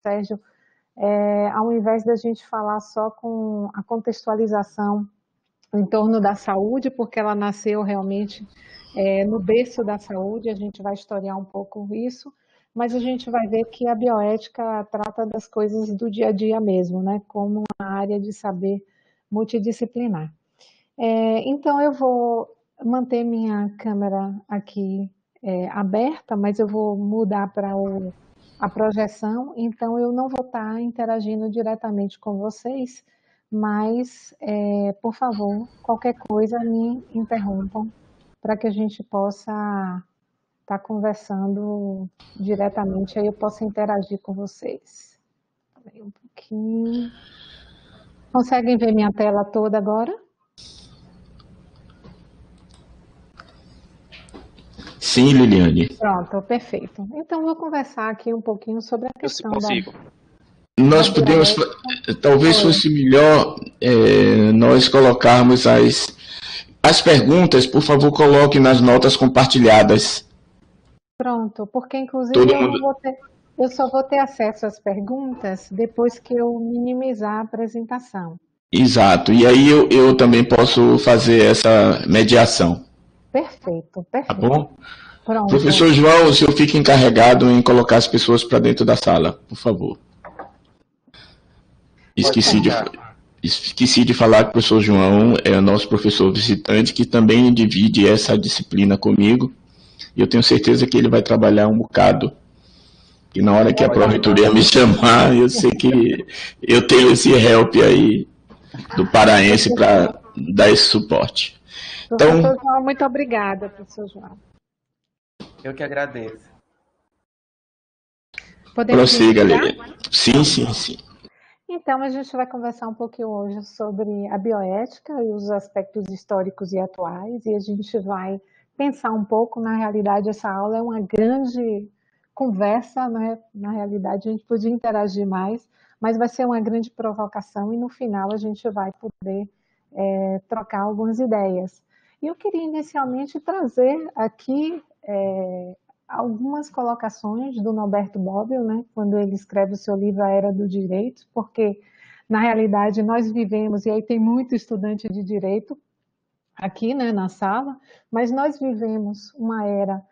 Sérgio, ao invés da gente falar só com a contextualização em torno da saúde, porque ela nasceu realmente no berço da saúde, a gente vai historiar um pouco isso, mas a gente vai ver que a bioética trata das coisas do dia a dia mesmo, né, como uma área de saber multidisciplinar. Então, eu vou manter minha câmera aqui aberta, mas eu vou mudar para a projeção, então eu não vou estar interagindo diretamente com vocês, mas, por favor, qualquer coisa me interrompam para que a gente possa estar conversando diretamente, aí eu posso interagir com vocês. Espera aí um pouquinho. Conseguem ver minha tela toda agora? Sim, Liliane. Pronto, perfeito. Então, vou conversar aqui um pouquinho sobre a questão Nós podemos, talvez fosse melhor nós colocarmos as perguntas, por favor, coloque nas notas compartilhadas. Pronto, porque inclusive eu só vou ter acesso às perguntas depois que eu minimizar a apresentação. Exato, e aí eu também posso fazer essa mediação. Perfeito, perfeito. Tá bom? Pronto. Professor João, o senhor fica encarregado em colocar as pessoas para dentro da sala, por favor. Esqueci de falar que o professor João é o nosso professor visitante, que também divide essa disciplina comigo, e eu tenho certeza que ele vai trabalhar um bocado. E na hora que a proreitoria me chamar, eu sei que eu tenho esse help aí do paraense para dar esse suporte. Então, professor João, muito obrigada, professor João. Eu que agradeço. Prossiga, Liliane. Sim. Então, a gente vai conversar um pouquinho hoje sobre a bioética e os aspectos históricos e atuais, e a gente vai pensar um pouco, na realidade, essa aula é uma grande conversa, né? Na realidade, a gente podia interagir mais, mas vai ser uma grande provocação e no final a gente vai poder trocar algumas ideias. E eu queria inicialmente trazer aqui algumas colocações do Norberto Bobbio, né, quando ele escreve o seu livro A Era do Direito, porque na realidade nós vivemos, e aí tem muito estudante de direito aqui, né, na sala, mas nós vivemos uma era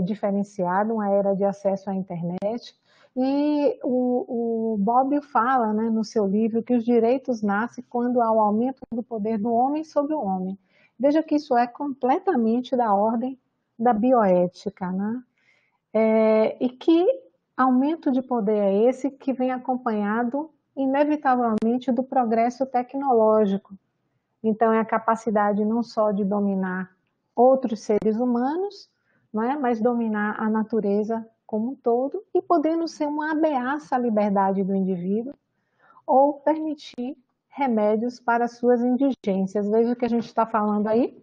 diferenciada, uma era de acesso à internet, e o Bobbio fala, né, no seu livro, que os direitos nascem quando há o aumento do poder do homem sobre o homem. Veja que isso é completamente da ordem da bioética, né? E que aumento de poder é esse que vem acompanhado, inevitavelmente, do progresso tecnológico. Então, é a capacidade não só de dominar outros seres humanos, né, mas dominar a natureza como um todo e podendo ser uma ameaça à liberdade do indivíduo ou permitir remédios para suas indigências. Veja que a gente está falando aí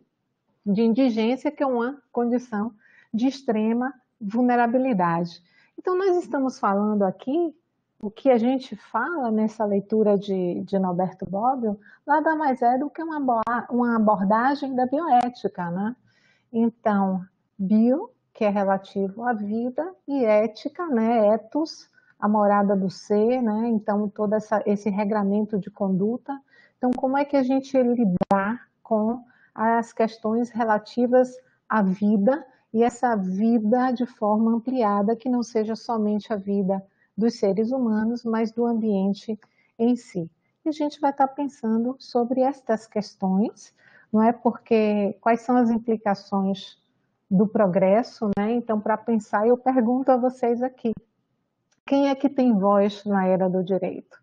de indigência, que é uma condição de extrema vulnerabilidade. Então, nós estamos falando aqui, o que a gente fala nessa leitura de Norberto Bobbio, nada mais é do que uma abordagem da bioética, né? Então, bio, que é relativo à vida, e ética, né? Ethos, a morada do ser, né? Então, todo esse regramento de conduta. Então, como é que a gente lidar com as questões relativas à vida, e essa vida de forma ampliada, que não seja somente a vida dos seres humanos, mas do ambiente em si. E a gente vai estar pensando sobre estas questões, não é? Porque quais são as implicações do progresso, né? Então, para pensar, eu pergunto a vocês aqui, quem é que tem voz na era do direito?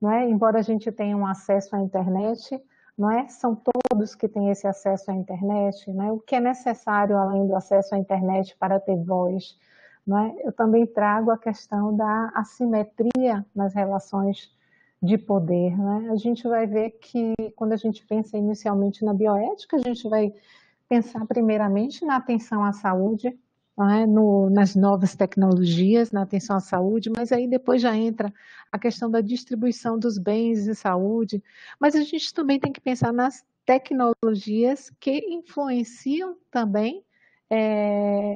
Não é? Embora a gente tenha um acesso à internet, não é? São todos que têm esse acesso à internet, não é? O que é necessário além do acesso à internet para ter voz, não é? Eu também trago a questão da assimetria nas relações de poder, não é? A gente vai ver que quando a gente pensa inicialmente na bioética, a gente vai pensar primeiramente na atenção à saúde, nas novas tecnologias, na atenção à saúde, mas aí depois já entra a questão da distribuição dos bens de saúde, mas a gente também tem que pensar nas tecnologias que influenciam também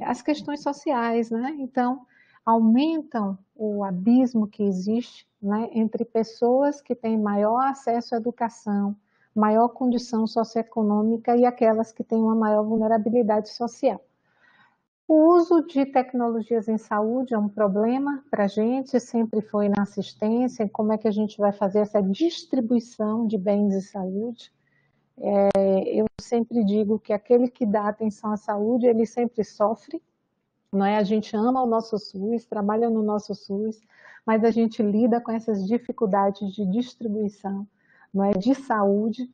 as questões sociais, né? Então, aumentam o abismo que existe, né, entre pessoas que têm maior acesso à educação, maior condição socioeconômica e aquelas que têm uma maior vulnerabilidade social. O uso de tecnologias em saúde é um problema para a gente, sempre foi na assistência, como é que a gente vai fazer essa distribuição de bens de saúde. Eu sempre digo que aquele que dá atenção à saúde, ele sempre sofre, não é? A gente ama o nosso SUS, trabalha no nosso SUS, mas a gente lida com essas dificuldades de distribuição, não é? De saúde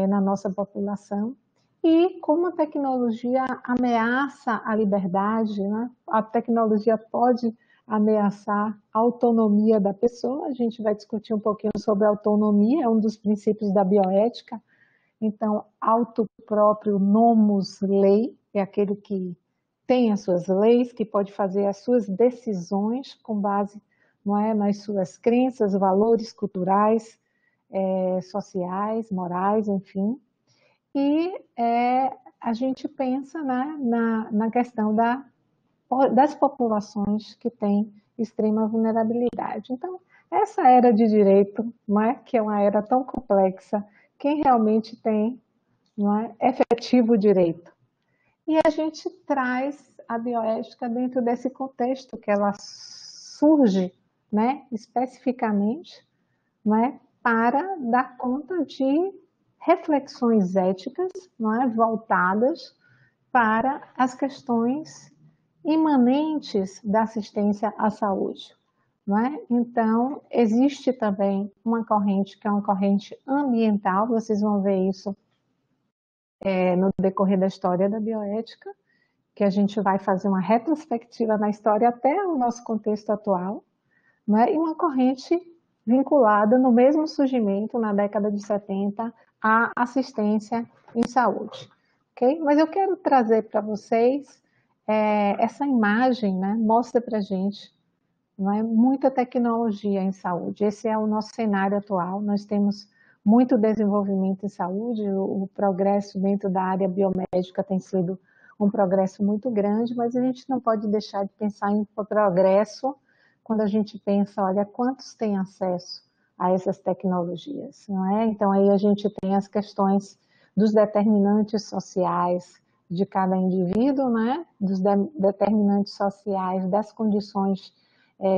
na nossa população. E como a tecnologia ameaça a liberdade, né? A tecnologia pode ameaçar a autonomia da pessoa, a gente vai discutir um pouquinho sobre a autonomia, é um dos princípios da bioética. Então, auto próprio, nomus lei, é aquele que tem as suas leis, que pode fazer as suas decisões com base, não é, nas suas crenças, valores culturais, sociais, morais, enfim. E a gente pensa, né, na questão das populações que têm extrema vulnerabilidade. Então, essa era de direito, não é, que é uma era tão complexa, quem realmente tem, não é, efetivo direito? E a gente traz a bioética dentro desse contexto que ela surge, né, especificamente, né, para dar conta de reflexões éticas, não é, voltadas para as questões imanentes da assistência à saúde. Não é? Então, existe também uma corrente que é uma corrente ambiental, vocês vão ver isso no decorrer da história da bioética, que a gente vai fazer uma retrospectiva na história até o nosso contexto atual, não é? E uma corrente vinculada no mesmo surgimento, na década de 70, à assistência em saúde. Okay? Mas eu quero trazer para vocês essa imagem, né? Mostra para a gente, não é, muita tecnologia em saúde. Esse é o nosso cenário atual. Nós temos muito desenvolvimento em saúde, o progresso dentro da área biomédica tem sido um progresso muito grande, mas a gente não pode deixar de pensar em progresso quando a gente pensa, olha, quantos têm acesso a essas tecnologias, não é? Então, aí a gente tem as questões dos determinantes sociais de cada indivíduo, né? Dos determinantes sociais, das condições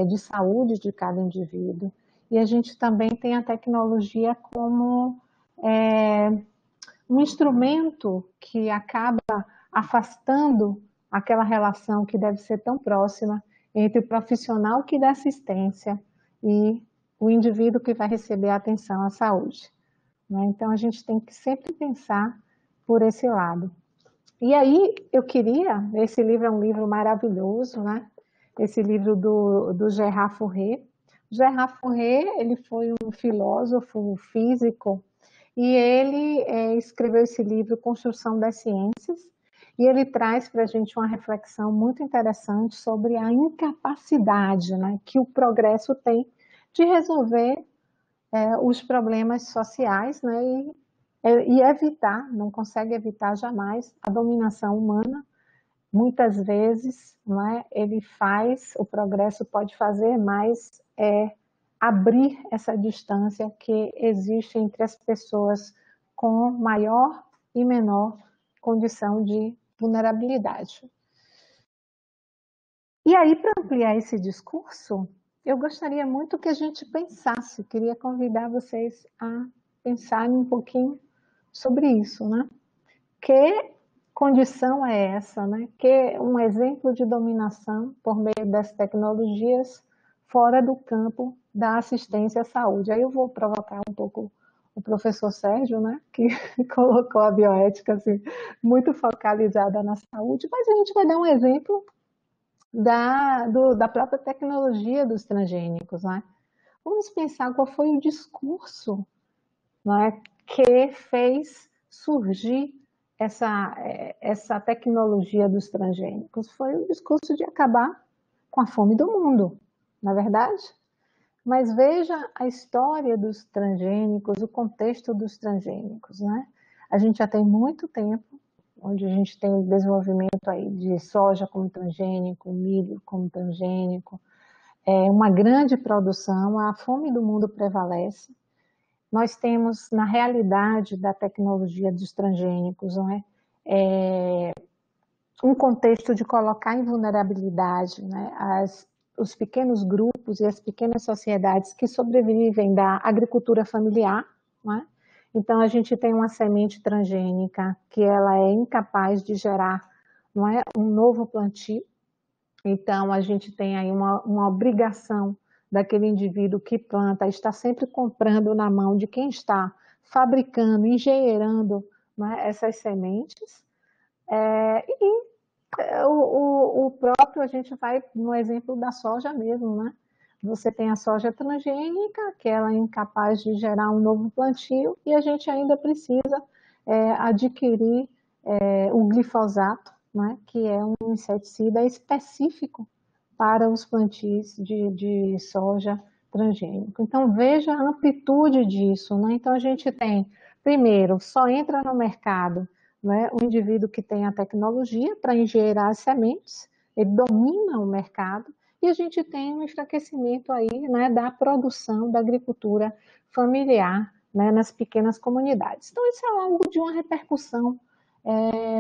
de saúde de cada indivíduo. E a gente também tem a tecnologia como um instrumento que acaba afastando aquela relação que deve ser tão próxima entre o profissional que dá assistência e o indivíduo que vai receber a atenção à saúde. Né? Então, a gente tem que sempre pensar por esse lado. E aí, eu queria, esse livro é um livro maravilhoso, né? Esse livro do Gerard Fourret. Gerard Fourret, ele foi um filósofo, um físico, e ele escreveu esse livro, Construção das Ciências, e ele traz para a gente uma reflexão muito interessante sobre a incapacidade, né, que o progresso tem de resolver os problemas sociais, né, e evitar, não consegue evitar jamais a dominação humana. Muitas vezes, não é, o progresso pode fazer, mas abrir essa distância que existe entre as pessoas com maior e menor condição de vulnerabilidade. E aí, para ampliar esse discurso, eu gostaria muito que a gente pensasse, queria convidar vocês a pensarem um pouquinho sobre isso, né? Que condição é essa, né? Que um exemplo de dominação por meio das tecnologias fora do campo da assistência à saúde. Aí eu vou provocar um pouco o professor Sérgio, né? Que colocou a bioética assim, muito focalizada na saúde, mas a gente vai dar um exemplo da própria tecnologia dos transgênicos, né? Vamos pensar qual foi o discurso, né, que fez surgir essa tecnologia dos transgênicos. Foi o discurso de acabar com a fome do mundo, não é verdade? Mas veja a história dos transgênicos, o contexto dos transgênicos, né? A gente já tem muito tempo onde a gente tem o desenvolvimento aí de soja como transgênico, milho como transgênico, uma grande produção, a fome do mundo prevalece. Nós temos, na realidade da tecnologia dos transgênicos, não é? Um contexto de colocar em vulnerabilidade, né, os pequenos grupos e as pequenas sociedades que sobrevivem da agricultura familiar, não é? Então, a gente tem uma semente transgênica que ela é incapaz de gerar, não é, um novo plantio. Então, a gente tem aí uma obrigação daquele indivíduo que planta, está sempre comprando na mão de quem está fabricando, engenheirando, né, essas sementes. O próprio, a gente vai no exemplo da soja mesmo, né? Você tem a soja transgênica, que ela é incapaz de gerar um novo plantio, e a gente ainda precisa adquirir o glifosato, né? Que é um inseticida específico para os plantios de soja transgênico. Então, veja a amplitude disso, né? Então, a gente tem, primeiro, só entra no mercado, né, o indivíduo que tem a tecnologia para engenheirar as sementes, ele domina o mercado, e a gente tem um enfraquecimento aí, né, da produção da agricultura familiar, né, nas pequenas comunidades. Então, isso é algo de uma repercussão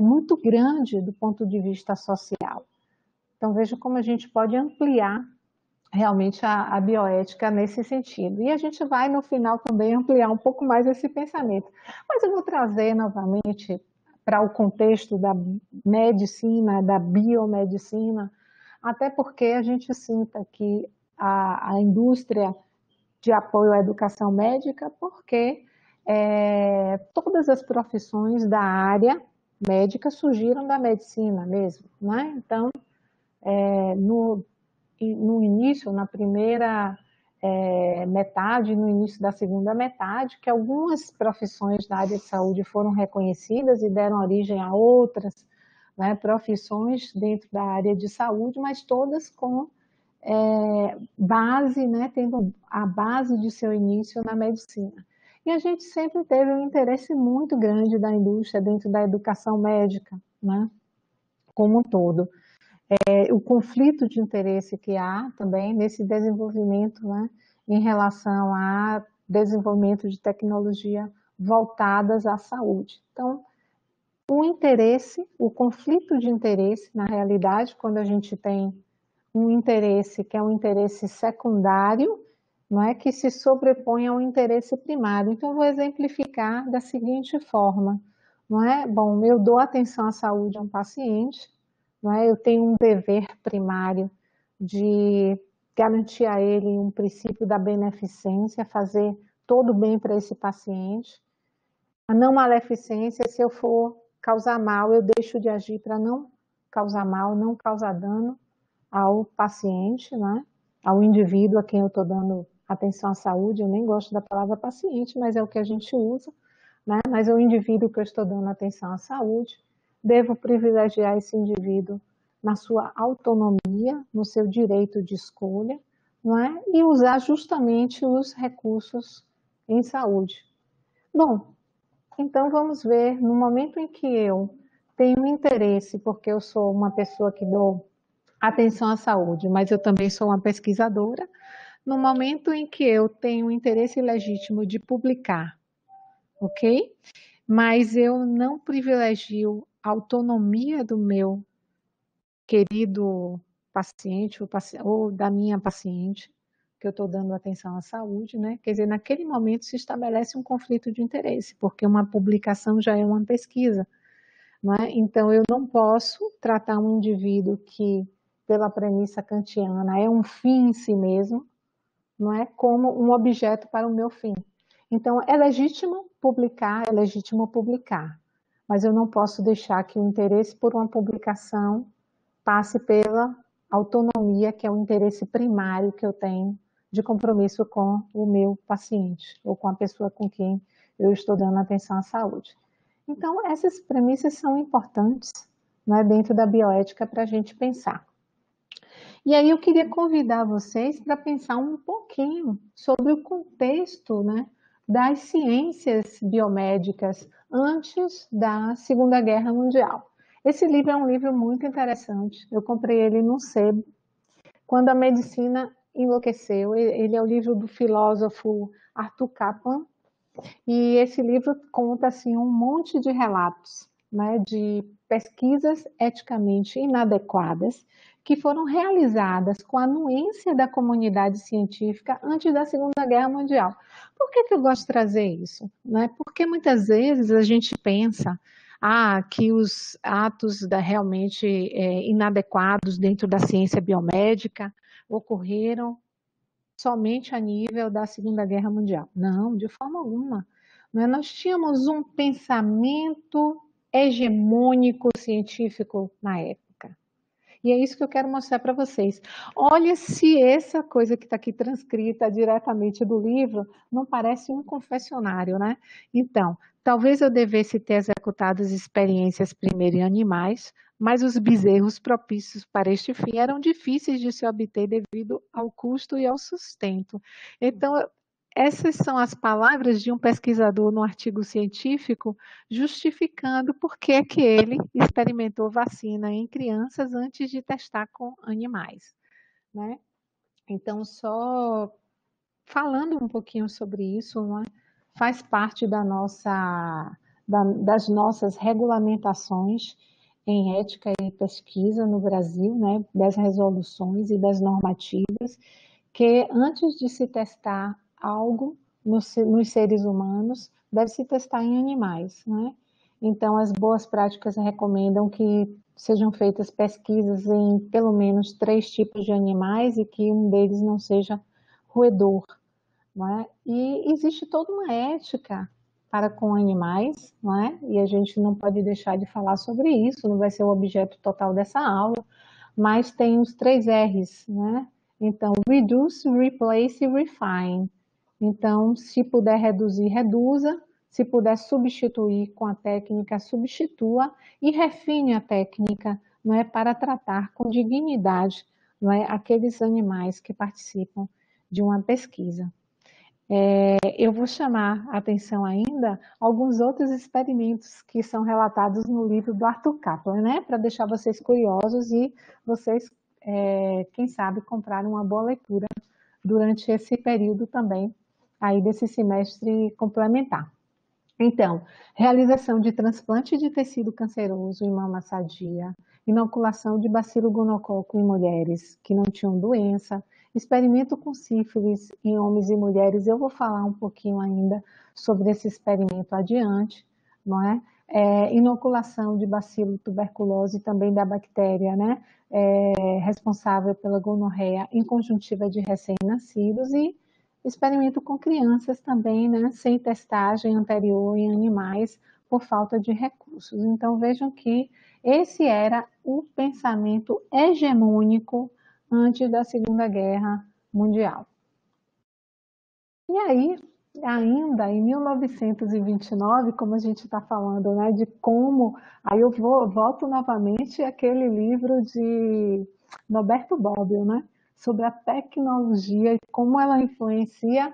muito grande do ponto de vista social. Então, veja como a gente pode ampliar realmente a bioética nesse sentido. E a gente vai, no final, também ampliar um pouco mais esse pensamento. Mas eu vou trazer novamente para o contexto da medicina, da biomedicina, até porque a gente sinta que a indústria de apoio à educação médica, porque todas as profissões da área médica surgiram da medicina mesmo, né? Então, no início, na primeira metade, no início da segunda metade, que algumas profissões da área de saúde foram reconhecidas e deram origem a outras, né, profissões dentro da área de saúde, mas todas com base, né, tendo a base de seu início na medicina. E a gente sempre teve um interesse muito grande da indústria dentro da educação médica, né, como um todo. O conflito de interesse que há também nesse desenvolvimento, né, em relação a desenvolvimento de tecnologia voltadas à saúde. Então, o interesse, o conflito de interesse, na realidade, quando a gente tem um interesse que é um interesse secundário, não é, que se sobrepõe ao interesse primário. Então, eu vou exemplificar da seguinte forma, não é? Bom, eu dou atenção à saúde a um paciente, não é? Eu tenho um dever primário de garantir a ele um princípio da beneficência, fazer todo o bem para esse paciente. A não maleficência, se eu for causar mal, eu deixo de agir para não causar mal, não causar dano ao paciente, né? Ao indivíduo a quem eu estou dando atenção à saúde. Eu nem gosto da palavra paciente, mas é o que a gente usa, né? Mas é o indivíduo que eu estou dando atenção à saúde. Devo privilegiar esse indivíduo na sua autonomia, no seu direito de escolha, não é? E usar justamente os recursos em saúde. Bom, então vamos ver, no momento em que eu tenho interesse, porque eu sou uma pessoa que dou atenção à saúde, mas eu também sou uma pesquisadora, no momento em que eu tenho interesse legítimo de publicar, ok? Mas eu não privilegio a autonomia do meu querido paciente ou da minha paciente, que eu estou dando atenção à saúde, né? Quer dizer, naquele momento se estabelece um conflito de interesse, porque uma publicação já é uma pesquisa, não é? Então, eu não posso tratar um indivíduo que, pela premissa kantiana, é um fim em si mesmo, não é? Como um objeto para o meu fim. Então, é legítimo publicar, mas eu não posso deixar que o interesse por uma publicação passe pela autonomia, que é o interesse primário que eu tenho de compromisso com o meu paciente, ou com a pessoa com quem eu estou dando atenção à saúde. Então, essas premissas são importantes, né, dentro da bioética para a gente pensar. E aí eu queria convidar vocês para pensar um pouquinho sobre o contexto, né, das ciências biomédicas antes da Segunda Guerra Mundial. Esse livro é um livro muito interessante. Eu comprei ele no sebo, quando a medicina enlouqueceu. Ele é o livro do filósofo Arthur Caplan, e esse livro conta assim, um monte de relatos, né, de pesquisas eticamente inadequadas que foram realizadas com a anuência da comunidade científica antes da Segunda Guerra Mundial. Por que eu gosto de trazer isso? Né? Porque muitas vezes a gente pensa que os atos realmente inadequados dentro da ciência biomédica ocorreram somente a nível da Segunda Guerra Mundial. Não, de forma alguma. Nós tínhamos um pensamento hegemônico científico na época. E é isso que eu quero mostrar para vocês. Olha se essa coisa que está aqui transcrita diretamente do livro não parece um confessionário, né? Então, talvez eu devesse ter executado as experiências primeiro em animais, mas os bezerros propícios para este fim eram difíceis de se obter devido ao custo e ao sustento. Então, essas são as palavras de um pesquisador no artigo científico justificando por que que ele experimentou vacina em crianças antes de testar com animais, né? Então, só falando um pouquinho sobre isso, né? Faz parte das nossas regulamentações em ética e pesquisa no Brasil, né? Das resoluções e das normativas, que antes de se testar algo nos seres humanos, deve se testar em animais, né? Então, as boas práticas recomendam que sejam feitas pesquisas em pelo menos 3 tipos de animais e que um deles não seja roedor, não é? E existe toda uma ética para com animais, não é? E a gente não pode deixar de falar sobre isso, não vai ser o objeto total dessa aula, mas tem os 3 R's, né? Então, reduce, replace e refine. Então, se puder reduzir, reduza. Se puder substituir com a técnica, substitua e refine a técnica, não é, para tratar com dignidade, não é, aqueles animais que participam de uma pesquisa. Eu vou chamar a atenção ainda alguns outros experimentos que são relatados no livro do Arthur Caplan, né, para deixar vocês curiosos e vocês, quem sabe, comprarem uma boa leitura durante esse período também, aí desse semestre complementar. Então, realização de transplante de tecido canceroso em mama sadia, inoculação de bacilo gonococo em mulheres que não tinham doença, experimento com sífilis em homens e mulheres. Eu vou falar um pouquinho ainda sobre esse experimento adiante, não é? Inoculação de bacilo tuberculose, também da bactéria, né? Responsável pela gonorreia em conjuntiva de recém-nascidos e experimento com crianças também, né, sem testagem anterior em animais por falta de recursos. Então vejam que esse era o pensamento hegemônico antes da Segunda Guerra Mundial. E aí, ainda em 1929, como a gente está falando, né, de como, aí eu volto novamente àquele livro de Norberto Bobbio, né, sobre a tecnologia e como ela influencia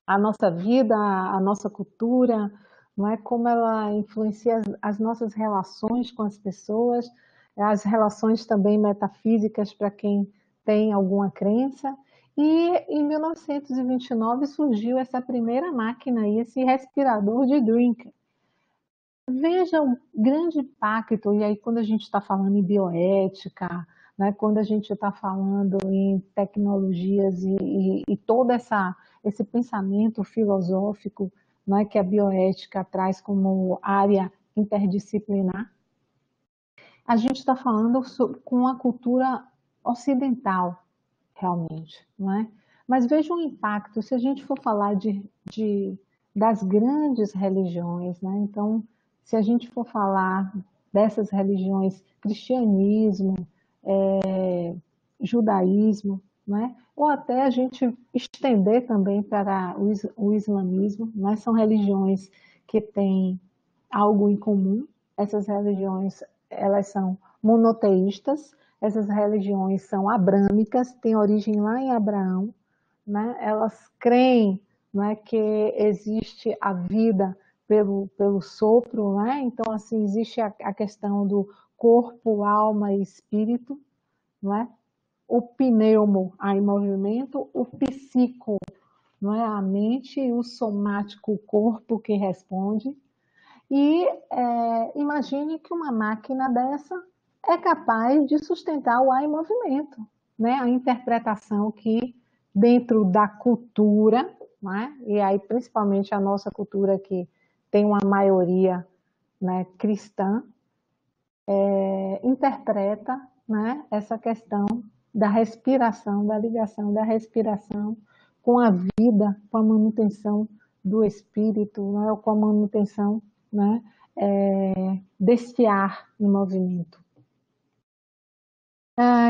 a nossa vida, a nossa cultura, não é? Como ela influencia as nossas relações com as pessoas, as relações também metafísicas para quem tem alguma crença. E em 1929 surgiu essa primeira máquina, esse respirador de Drinker. Veja o grande impacto, e aí quando a gente está falando em bioética, né, quando a gente está falando em tecnologias e todo esse pensamento filosófico, né, que a bioética traz como área interdisciplinar, a gente está falando com a cultura ocidental, realmente, não é? Mas veja o impacto, se a gente for falar das grandes religiões, né? Então, se a gente for falar dessas religiões, cristianismo, judaísmo, né? Ou até a gente estender também para o islamismo, né? São religiões que têm algo em comum. Essas religiões, elas são monoteístas, essas religiões são abrâmicas, têm origem lá em Abraão, né? Elas creem, né, que existe a vida pelo sopro, né? Então, assim, existe a questão do corpo, alma e espírito, não é? O pneumo, aí movimento, o psico, não é? A mente, e o somático, o corpo que responde. E imagine que uma máquina dessa é capaz de sustentar o ar em movimento, né? A interpretação que dentro da cultura, né? E aí principalmente a nossa cultura que tem uma maioria, né, cristã, interpreta, né, essa questão da respiração, da ligação da respiração com a vida, com a manutenção do espírito, né, ou com a manutenção, né, desse ar em movimento.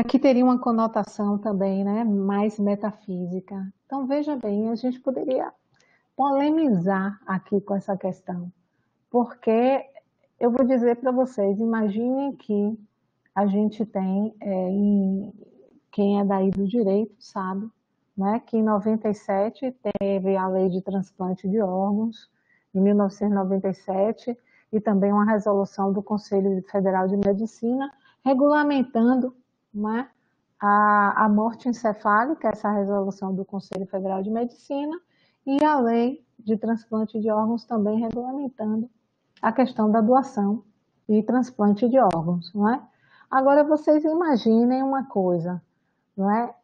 Que teria uma conotação também, né, mais metafísica. Então, veja bem, a gente poderia polemizar aqui com essa questão, porque eu vou dizer para vocês, imaginem que a gente tem, quem é daí do direito sabe, né, que em 97 teve a lei de transplante de órgãos, em 1997, e também uma resolução do Conselho Federal de Medicina regulamentando, né, a morte encefálica, essa resolução do Conselho Federal de Medicina, e a lei de transplante de órgãos também regulamentando a questão da doação e transplante de órgãos, não é? Agora, vocês imaginem uma coisa, não é?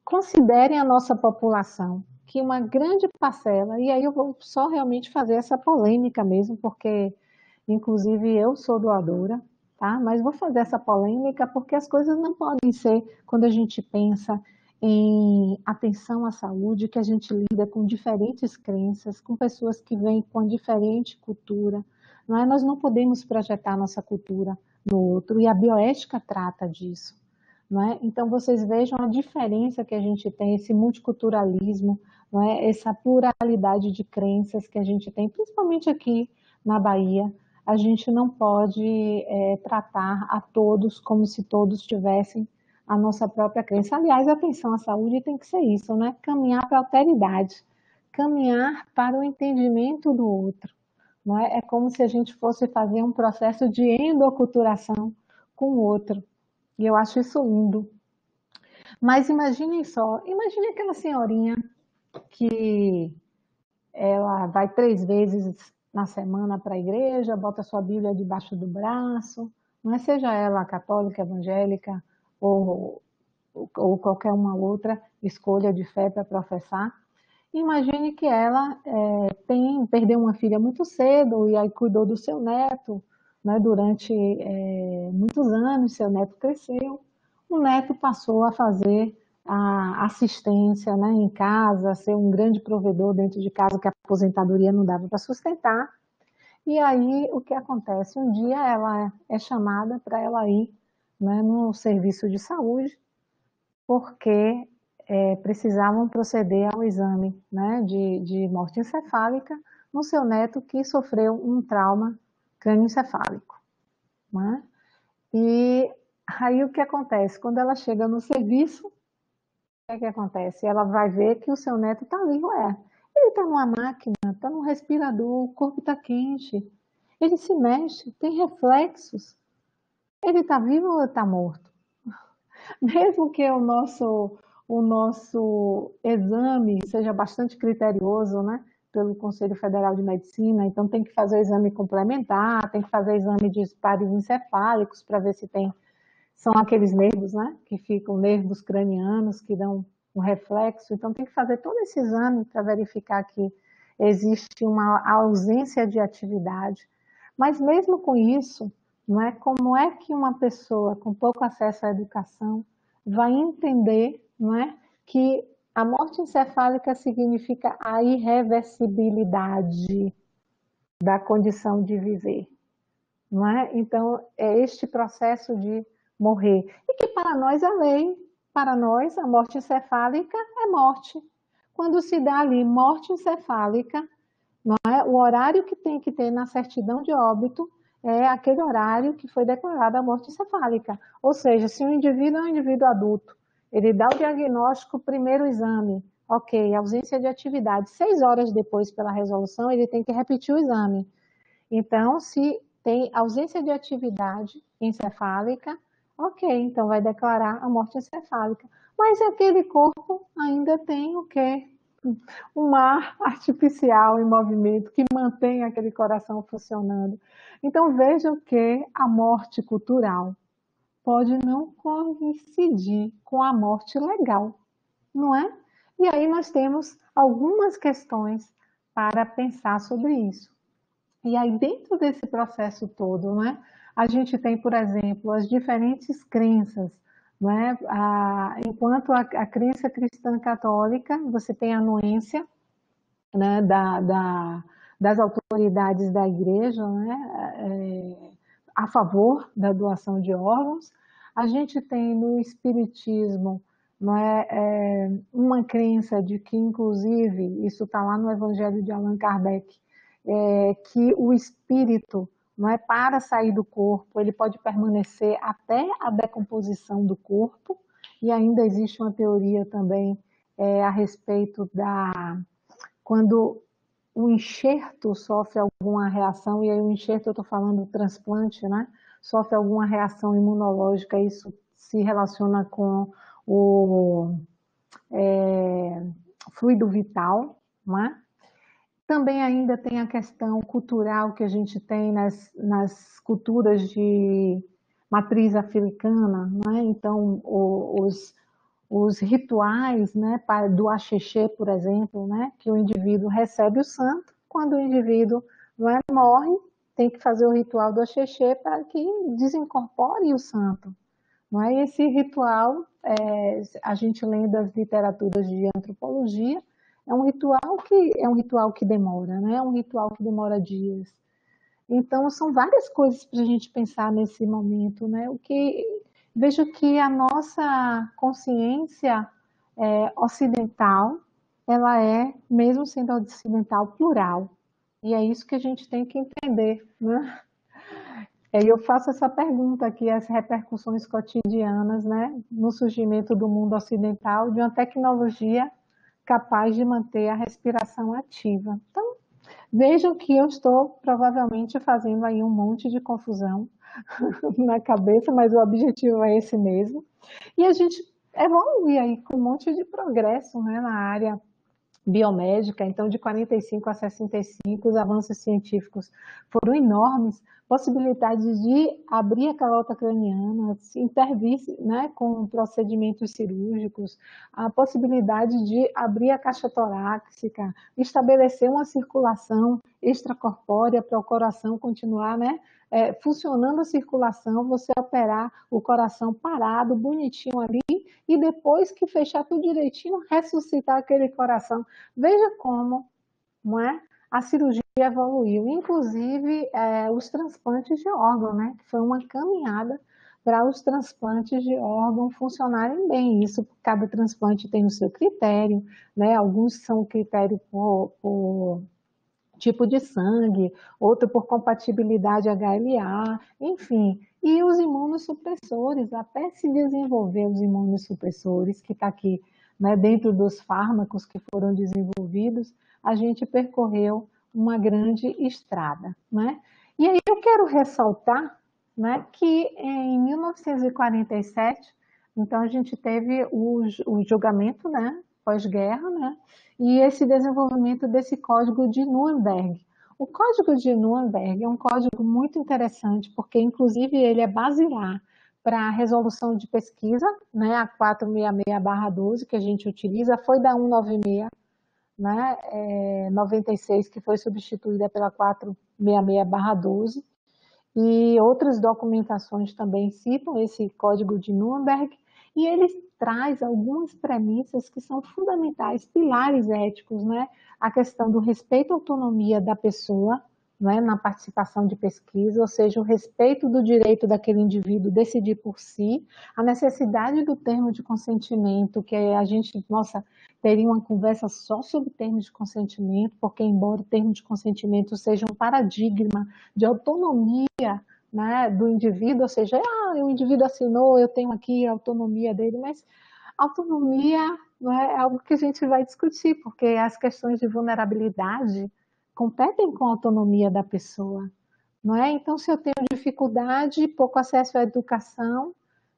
Considerem a nossa população, que uma grande parcela, e aí eu vou só realmente fazer essa polêmica mesmo, porque, inclusive, eu sou doadora, tá? Mas vou fazer essa polêmica porque as coisas não podem ser, quando a gente pensa em atenção à saúde, que a gente lida com diferentes crenças, com pessoas que vêm com diferente cultura, não é? Nós não podemos projetar nossa cultura no outro, e a bioética trata disso. Não é? Então, vocês vejam a diferença que a gente tem, esse multiculturalismo, não é? Essa pluralidade de crenças que a gente tem, principalmente aqui na Bahia. A gente não pode tratar a todos como se todos tivessem a nossa própria crença. Aliás, a atenção à saúde tem que ser isso, né? Caminhar para a alteridade, caminhar para o entendimento do outro. Não é? É como se a gente fosse fazer um processo de endoculturação com o outro. E eu acho isso lindo. Mas imaginem só, imagine aquela senhorinha que ela vai 3 vezes na semana para a igreja, bota sua Bíblia debaixo do braço, não é? Seja ela católica, evangélica ou qualquer uma outra escolha de fé para professar. Imagine que ela perdeu uma filha muito cedo e aí cuidou do seu neto, né, durante muitos anos, seu neto cresceu, o neto passou a fazer a assistência, né, em casa, ser um grande provedor dentro de casa, que a aposentadoria não dava para sustentar. E aí o que acontece? Um dia ela é chamada para ela ir, né, no serviço de saúde, porque precisavam proceder ao exame, né, de morte encefálica no seu neto que sofreu um trauma crânioencefálico, né? E aí o que acontece? Quando ela chega no serviço, o que acontece? Ela vai ver que o seu neto está ali, ué, ele está numa máquina, está num respirador, o corpo está quente, ele se mexe, tem reflexos, ele está vivo ou está morto? Mesmo que o nosso exame seja bastante criterioso, né, pelo Conselho Federal de Medicina, então tem que fazer o exame complementar, tem que fazer exame de pares encefálicos para ver se são aqueles nervos, né, que ficam nervos cranianos, que dão um reflexo, então tem que fazer todo esse exame para verificar que existe uma ausência de atividade. Mas mesmo com isso, não é? Como é que uma pessoa com pouco acesso à educação vai entender, não é, que a morte encefálica significa a irreversibilidade da condição de viver, não é? Então, é este processo de morrer. E que para nós a lei, para nós a morte encefálica é morte. Quando se dá ali morte encefálica, não é? O horário que tem que ter na certidão de óbito é aquele horário que foi declarada a morte encefálica. Ou seja, se o indivíduo é um indivíduo adulto, ele dá o diagnóstico, primeiro exame, ok, ausência de atividade. 6 horas depois, pela resolução, ele tem que repetir o exame. Então, se tem ausência de atividade encefálica, ok, então vai declarar a morte encefálica. Mas aquele corpo ainda tem o quê? Um mar artificial em movimento que mantém aquele coração funcionando. Então, vejam que a morte cultural pode não coincidir com a morte legal, não é? E aí nós temos algumas questões para pensar sobre isso. E aí, dentro desse processo todo, né, a gente tem, por exemplo, as diferentes crenças. Né? Enquanto a crença cristã católica, você tem a anuência, né, das autoridades da igreja, né, a favor da doação de órgãos. A gente tem no espiritismo, não uma crença de que, inclusive, isso está lá no Evangelho de Allan Kardec, que o espírito, não é, para sair do corpo, ele pode permanecer até a decomposição do corpo, e ainda existe uma teoria também a respeito quando o enxerto sofre alguma reação, e aí o enxerto eu estou falando do transplante, né? Sofre alguma reação imunológica, isso se relaciona com o fluido vital, não é? Também ainda tem a questão cultural que a gente tem nas culturas de matriz africana, né? Então, os rituais, né, do axixê, por exemplo, né, que o indivíduo recebe o santo, quando o indivíduo morre, tem que fazer o ritual do axixê para que desincorpore o santo. Não é? Esse ritual, a gente lê das literaturas de antropologia, é um ritual que demora, né? É um ritual que demora dias. Então, são várias coisas para a gente pensar nesse momento, né? Vejo que a nossa consciência ocidental, ela mesmo sendo ocidental, plural. E é isso que a gente tem que entender, né? E eu faço essa pergunta aqui, as repercussões cotidianas, né, no surgimento do mundo ocidental de uma tecnologia capaz de manter a respiração ativa. Então, vejam que eu estou provavelmente fazendo aí um monte de confusão na cabeça, mas o objetivo é esse mesmo. E a gente evolui aí com um monte de progresso, né, na área biomédica, então de 45 a 65, os avanços científicos foram enormes, possibilidades de abrir a calota craniana, se intervir, né, com procedimentos cirúrgicos, a possibilidade de abrir a caixa torácica, estabelecer uma circulação extracorpórea para o coração continuar, né, funcionando a circulação, você operar o coração parado, bonitinho ali, e depois que fechar tudo direitinho, ressuscitar aquele coração. Veja como, não é? A cirurgia evoluiu, inclusive os transplantes de órgão, né? Que foi uma caminhada para os transplantes de órgão funcionarem bem. Isso, cada transplante tem o seu critério, né? Alguns são critério por tipo de sangue, outro por compatibilidade HLA, enfim. E os imunossupressores, até se desenvolver os imunossupressores, que está aqui, né, dentro dos fármacos que foram desenvolvidos, a gente percorreu uma grande estrada, né? E aí eu quero ressaltar, né, que em 1947, então a gente teve o julgamento, né, pós-guerra, né, e esse desenvolvimento desse código de Nuremberg. O código de Nuremberg é um código muito interessante, porque inclusive ele é basilar para a resolução de pesquisa, né, a 466/12 que a gente utiliza, foi da 196, né, 96, que foi substituída pela 466/12, e outras documentações também citam esse código de Nuremberg, e ele traz algumas premissas que são fundamentais, pilares éticos, né? A questão do respeito à autonomia da pessoa, né, na participação de pesquisa, ou seja, o respeito do direito daquele indivíduo decidir por si, a necessidade do termo de consentimento, que a gente, nossa, teria uma conversa só sobre termos de consentimento, porque embora o termo de consentimento seja um paradigma de autonomia, né, do indivíduo, ou seja, o indivíduo assinou, eu tenho aqui a autonomia dele, mas autonomia não é algo que a gente vai discutir, porque as questões de vulnerabilidade competem com a autonomia da pessoa, não é? Então, se eu tenho dificuldade, pouco acesso à educação,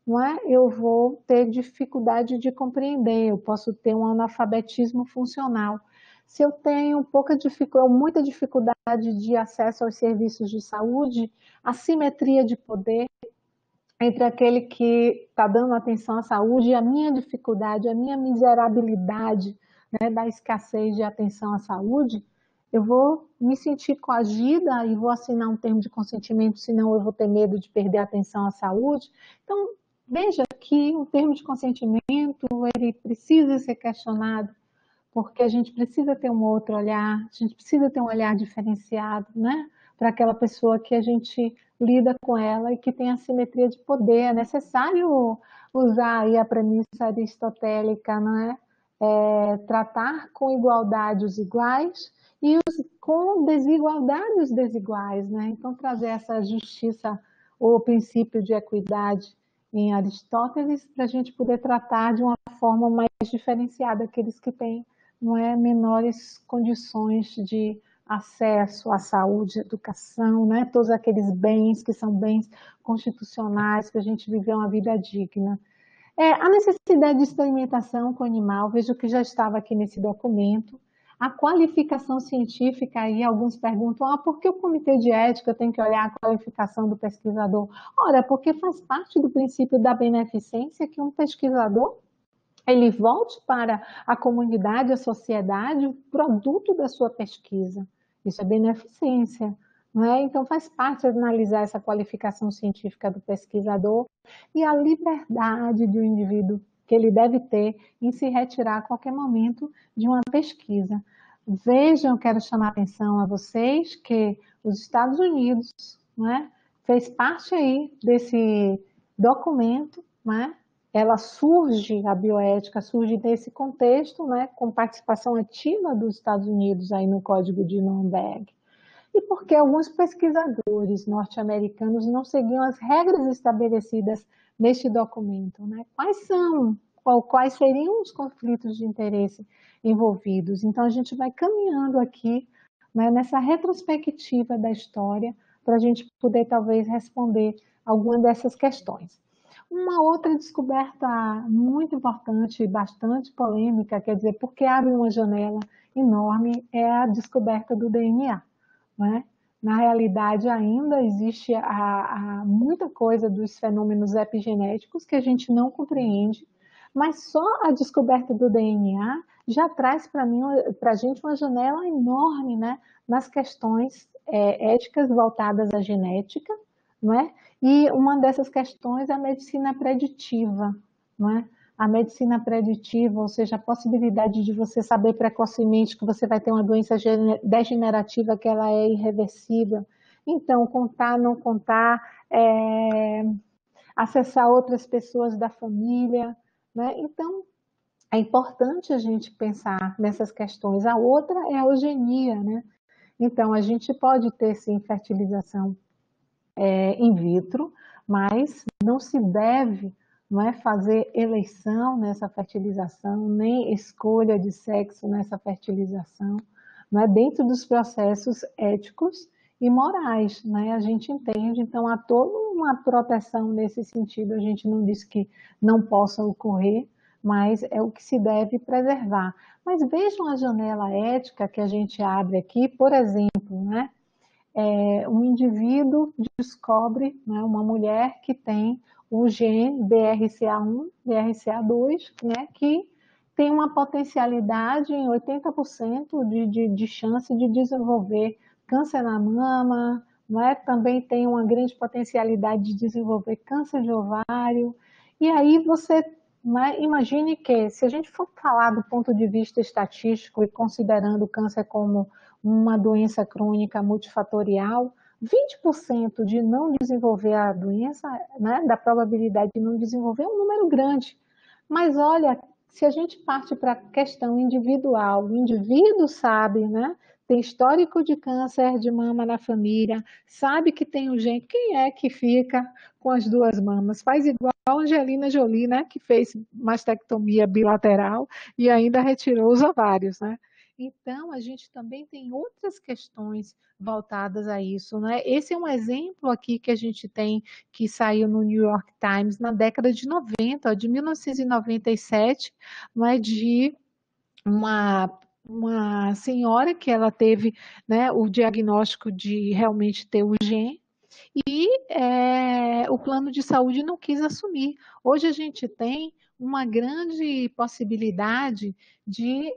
não é? Eu vou ter dificuldade de compreender, eu posso ter um analfabetismo funcional. Se eu tenho muita dificuldade de acesso aos serviços de saúde, assimetria de poder entre aquele que está dando atenção à saúde e a minha dificuldade, a minha miserabilidade, né, da escassez de atenção à saúde, eu vou me sentir coagida e vou assinar um termo de consentimento, senão eu vou ter medo de perder a atenção à saúde. Então, veja que um termo de consentimento, ele precisa ser questionado, porque a gente precisa ter um outro olhar, a gente precisa ter um olhar diferenciado, né? Para aquela pessoa que a gente lida com ela e que tem assimetria de poder. É necessário usar aí a premissa aristotélica, não é? Tratar com igualdade os iguais e com desigualdade os desiguais, né? Então, trazer essa justiça ou princípio de equidade em Aristóteles para a gente poder tratar de uma forma mais diferenciada aqueles que têm, não é, menores condições de acesso à saúde, educação, né? Todos aqueles bens que são bens constitucionais para a gente viver uma vida digna. A necessidade de experimentação com o animal, vejo que já estava aqui nesse documento. A qualificação científica, aí alguns perguntam, por que o comitê de ética tem que olhar a qualificação do pesquisador? Ora, porque faz parte do princípio da beneficência que um pesquisador ele volte para a comunidade, a sociedade, o produto da sua pesquisa. Isso é beneficência, não é? Então faz parte analisar essa qualificação científica do pesquisador e a liberdade de um indivíduo que ele deve ter em se retirar a qualquer momento de uma pesquisa. Vejam, quero chamar a atenção a vocês que os Estados Unidos, não é, fez parte aí desse documento, não é? Ela surge, a bioética surge nesse contexto, né, com participação ativa dos Estados Unidos aí no Código de Nuremberg. E porque alguns pesquisadores norte-americanos não seguiam as regras estabelecidas neste documento, né? Quais seriam os conflitos de interesse envolvidos? Então, a gente vai caminhando aqui, né, nessa retrospectiva da história para a gente poder, talvez, responder alguma dessas questões. Uma outra descoberta muito importante e bastante polêmica, quer dizer, porque abre uma janela enorme, é a descoberta do DNA. Né? Na realidade, ainda existe muita coisa dos fenômenos epigenéticos que a gente não compreende, mas só a descoberta do DNA já traz para a gente uma janela enorme, né, nas questões éticas voltadas à genética, não é? E uma dessas questões é a medicina preditiva, não é? A medicina preditiva, ou seja, a possibilidade de você saber precocemente que você vai ter uma doença degenerativa, que ela é irreversível. Então, contar, não contar, acessar outras pessoas da família, né? Então, é importante a gente pensar nessas questões. A outra é a eugenia, né? Então, a gente pode ter, sim, fertilização in vitro, mas não se deve, não é, fazer eleição nessa fertilização, nem escolha de sexo nessa fertilização, não é, dentro dos processos éticos e morais, né? A gente entende, então há toda uma proteção nesse sentido, a gente não diz que não possa ocorrer, mas é o que se deve preservar. Mas vejam a janela ética que a gente abre aqui, por exemplo, né? Um indivíduo descobre, né, uma mulher que tem o gene BRCA1, BRCA2, né, que tem uma potencialidade em 80% de chance de desenvolver câncer na mama, né, também tem uma grande potencialidade de desenvolver câncer de ovário. E aí você, né, imagine que, se a gente for falar do ponto de vista estatístico e considerando o câncer como uma doença crônica multifatorial, 20% de não desenvolver a doença, né, da probabilidade de não desenvolver, é um número grande. Mas olha, se a gente parte para a questão individual, o indivíduo sabe, né, tem histórico de câncer de mama na família, sabe que tem um gene, quem é que fica com as duas mamas? Faz igual a Angelina Jolie, né, que fez mastectomia bilateral e ainda retirou os ovários, né? Então, a gente também tem outras questões voltadas a isso, né? Esse é um exemplo aqui que a gente tem, que saiu no New York Times na década de 90, de 1997, não é, de uma senhora que ela teve, né, o diagnóstico de realmente ter o gene e o plano de saúde não quis assumir. Hoje a gente tem uma grande possibilidade de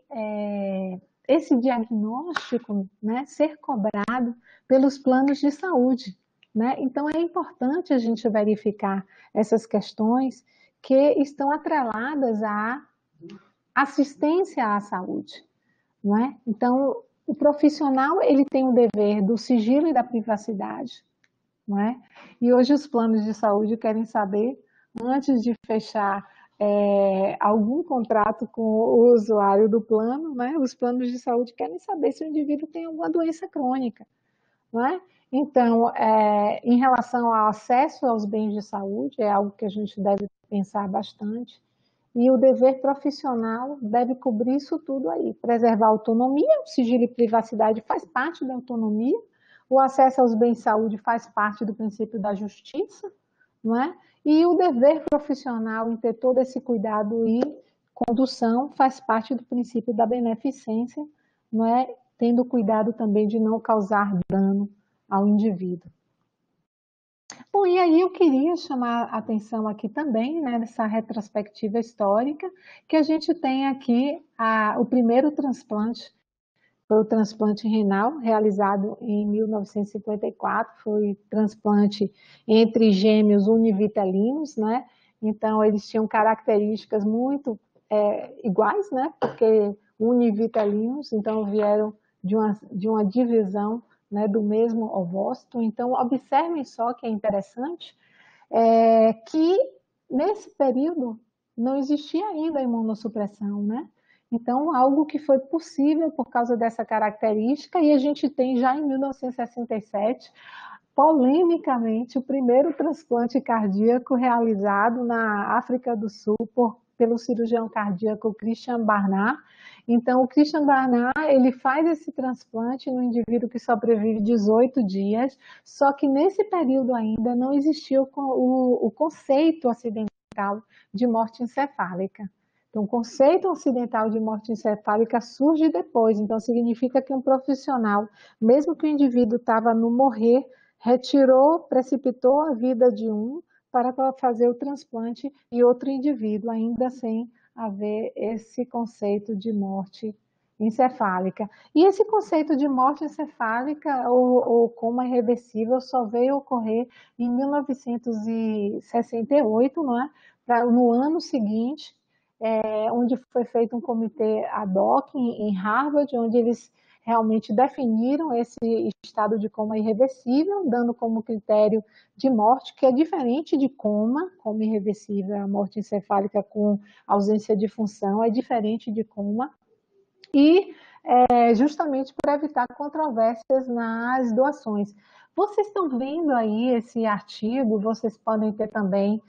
esse diagnóstico, né, ser cobrado pelos planos de saúde, né? Então é importante a gente verificar essas questões que estão atreladas à assistência à saúde, não é? Então, o profissional ele tem o dever do sigilo e da privacidade, não é? E hoje os planos de saúde querem saber, antes de fechar algum contrato com o usuário do plano, né? Os planos de saúde querem saber se o indivíduo tem alguma doença crônica, não é? Então, em relação ao acesso aos bens de saúde, é algo que a gente deve pensar bastante. E o dever profissional deve cobrir isso tudo aí, preservar a autonomia, o sigilo e privacidade faz parte da autonomia, o acesso aos bens de saúde faz parte do princípio da justiça, não é? E o dever profissional em ter todo esse cuidado e condução faz parte do princípio da beneficência, não é? Tendo cuidado também de não causar dano ao indivíduo. Bom, e aí eu queria chamar a atenção aqui também, né, nessa retrospectiva histórica, que a gente tem aqui o primeiro transplante, foi o transplante renal, realizado em 1954, foi transplante entre gêmeos univitelinos, né? Então, eles tinham características muito iguais, né? Porque univitelinos, então vieram de uma divisão, né, do mesmo ovócito. Então, observem só que é interessante que nesse período não existia ainda a imunossupressão, né? Então, algo que foi possível por causa dessa característica, e a gente tem já em 1967, polemicamente, o primeiro transplante cardíaco realizado na África do Sul pelo cirurgião cardíaco Christian Barnard. Então, o Christian Barnard, ele faz esse transplante no indivíduo que sobrevive 18 dias, só que nesse período ainda não existia o conceito ocidental de morte encefálica. Então, o conceito ocidental de morte encefálica surge depois, então significa que um profissional, mesmo que o indivíduo estava no morrer, retirou, precipitou a vida de um para fazer o transplante e outro indivíduo, ainda sem haver esse conceito de morte encefálica. E esse conceito de morte encefálica ou coma irreversível só veio ocorrer em 1968, não é? No ano seguinte, onde foi feito um comitê ad hoc em Harvard, onde eles realmente definiram esse estado de coma irreversível, dando como critério de morte, que é diferente de coma irreversível, a morte encefálica com ausência de função, é diferente de coma, e justamente para evitar controvérsias nas doações. Vocês estão vendo aí esse artigo, vocês podem ter também,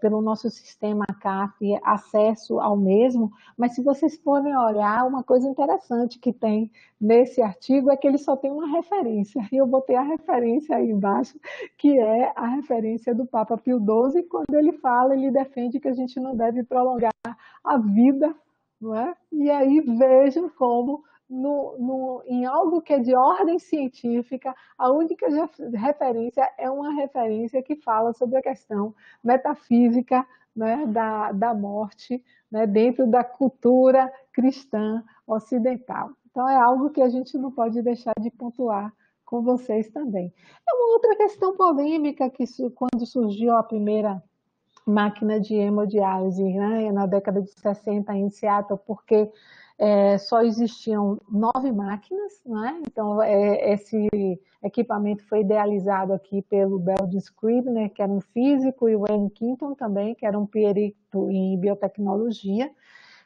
pelo nosso sistema CAF, acesso ao mesmo, mas se vocês forem olhar, uma coisa interessante que tem nesse artigo é que ele só tem uma referência, e eu botei a referência aí embaixo, que é a referência do Papa Pio XII, quando ele fala, ele defende que a gente não deve prolongar a vida, não é? E aí vejam como em algo que é de ordem científica, a única referência é uma referência que fala sobre a questão metafísica, né, da morte, né, dentro da cultura cristã ocidental. Então é algo que a gente não pode deixar de pontuar com vocês também. É uma outra questão polêmica que quando surgiu a primeira máquina de hemodiálise, né, na década de 60 em Seattle, porque só existiam 9 máquinas, né? Então esse equipamento foi idealizado aqui pelo Belden Scribner, que era um físico, e o Wayne Quinton também, que era um perito em biotecnologia,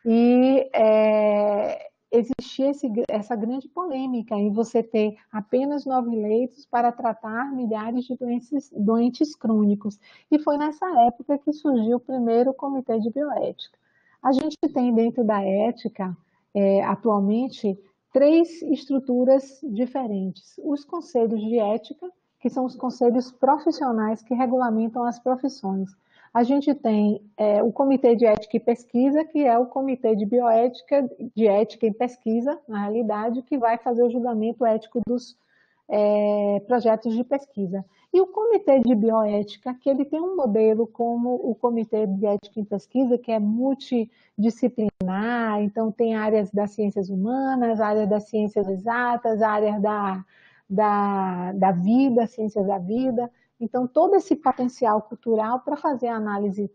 e existia essa grande polêmica em você ter apenas 9 leitos para tratar milhares de doentes crônicos. E foi nessa época que surgiu o primeiro comitê de bioética. A gente tem dentro da ética, atualmente, 3 estruturas diferentes. Os conselhos de ética, que são os conselhos profissionais que regulamentam as profissões. A gente tem o Comitê de Ética e Pesquisa, que é o Comitê de Bioética, de Ética e Pesquisa, na realidade, que vai fazer o julgamento ético dos projetos de pesquisa. E o Comitê de Bioética, que ele tem um modelo como o Comitê de Ética e Pesquisa, que é multidisciplinar, então tem áreas das ciências humanas, área das ciências exatas, área da vida, ciências da vida. Então, todo esse potencial cultural para fazer a análise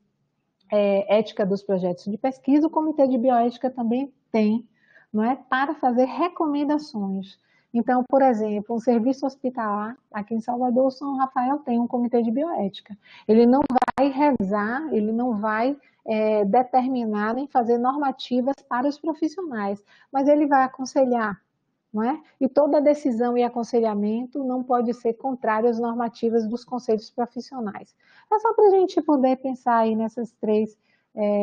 ética dos projetos de pesquisa, o Comitê de Bioética também tem, não é, para fazer recomendações. Então, por exemplo, um serviço hospitalar, aqui em Salvador, o São Rafael tem um comitê de bioética. Ele não vai revisar, ele não vai determinar nem fazer normativas para os profissionais, mas ele vai aconselhar, não é? E toda decisão e aconselhamento não pode ser contrário às normativas dos conselhos profissionais. É só para a gente poder pensar aí nessas 3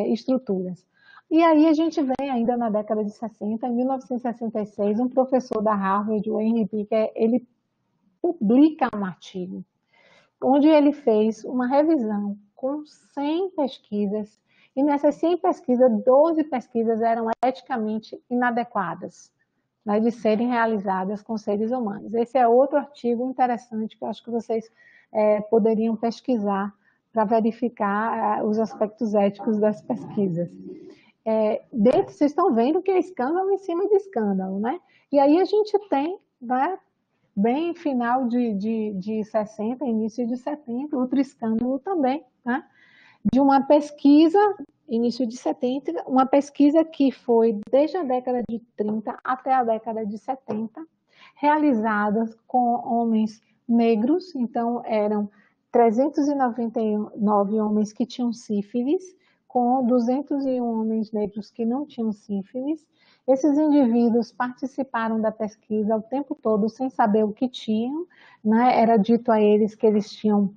estruturas. E aí a gente vem ainda na década de 60, em 1966, um professor da Harvard, o Henry Picker, ele publica um artigo onde ele fez uma revisão com 100 pesquisas, e nessas 100 pesquisas, 12 pesquisas eram eticamente inadequadas, né, de serem realizadas com seres humanos. Esse é outro artigo interessante que eu acho que vocês poderiam pesquisar para verificar os aspectos éticos das pesquisas. Dentro, vocês estão vendo que é escândalo em cima de escândalo, né? E aí a gente tem, né, bem final de 60, início de 70, outro escândalo também, né? De uma pesquisa, início de 70, uma pesquisa que foi desde a década de 30 até a década de 70, realizada com homens negros, então eram 399 homens que tinham sífilis, com 201 homens negros que não tinham sífilis. Esses indivíduos participaram da pesquisa o tempo todo sem saber o que tinham, né? Era dito a eles que eles tinham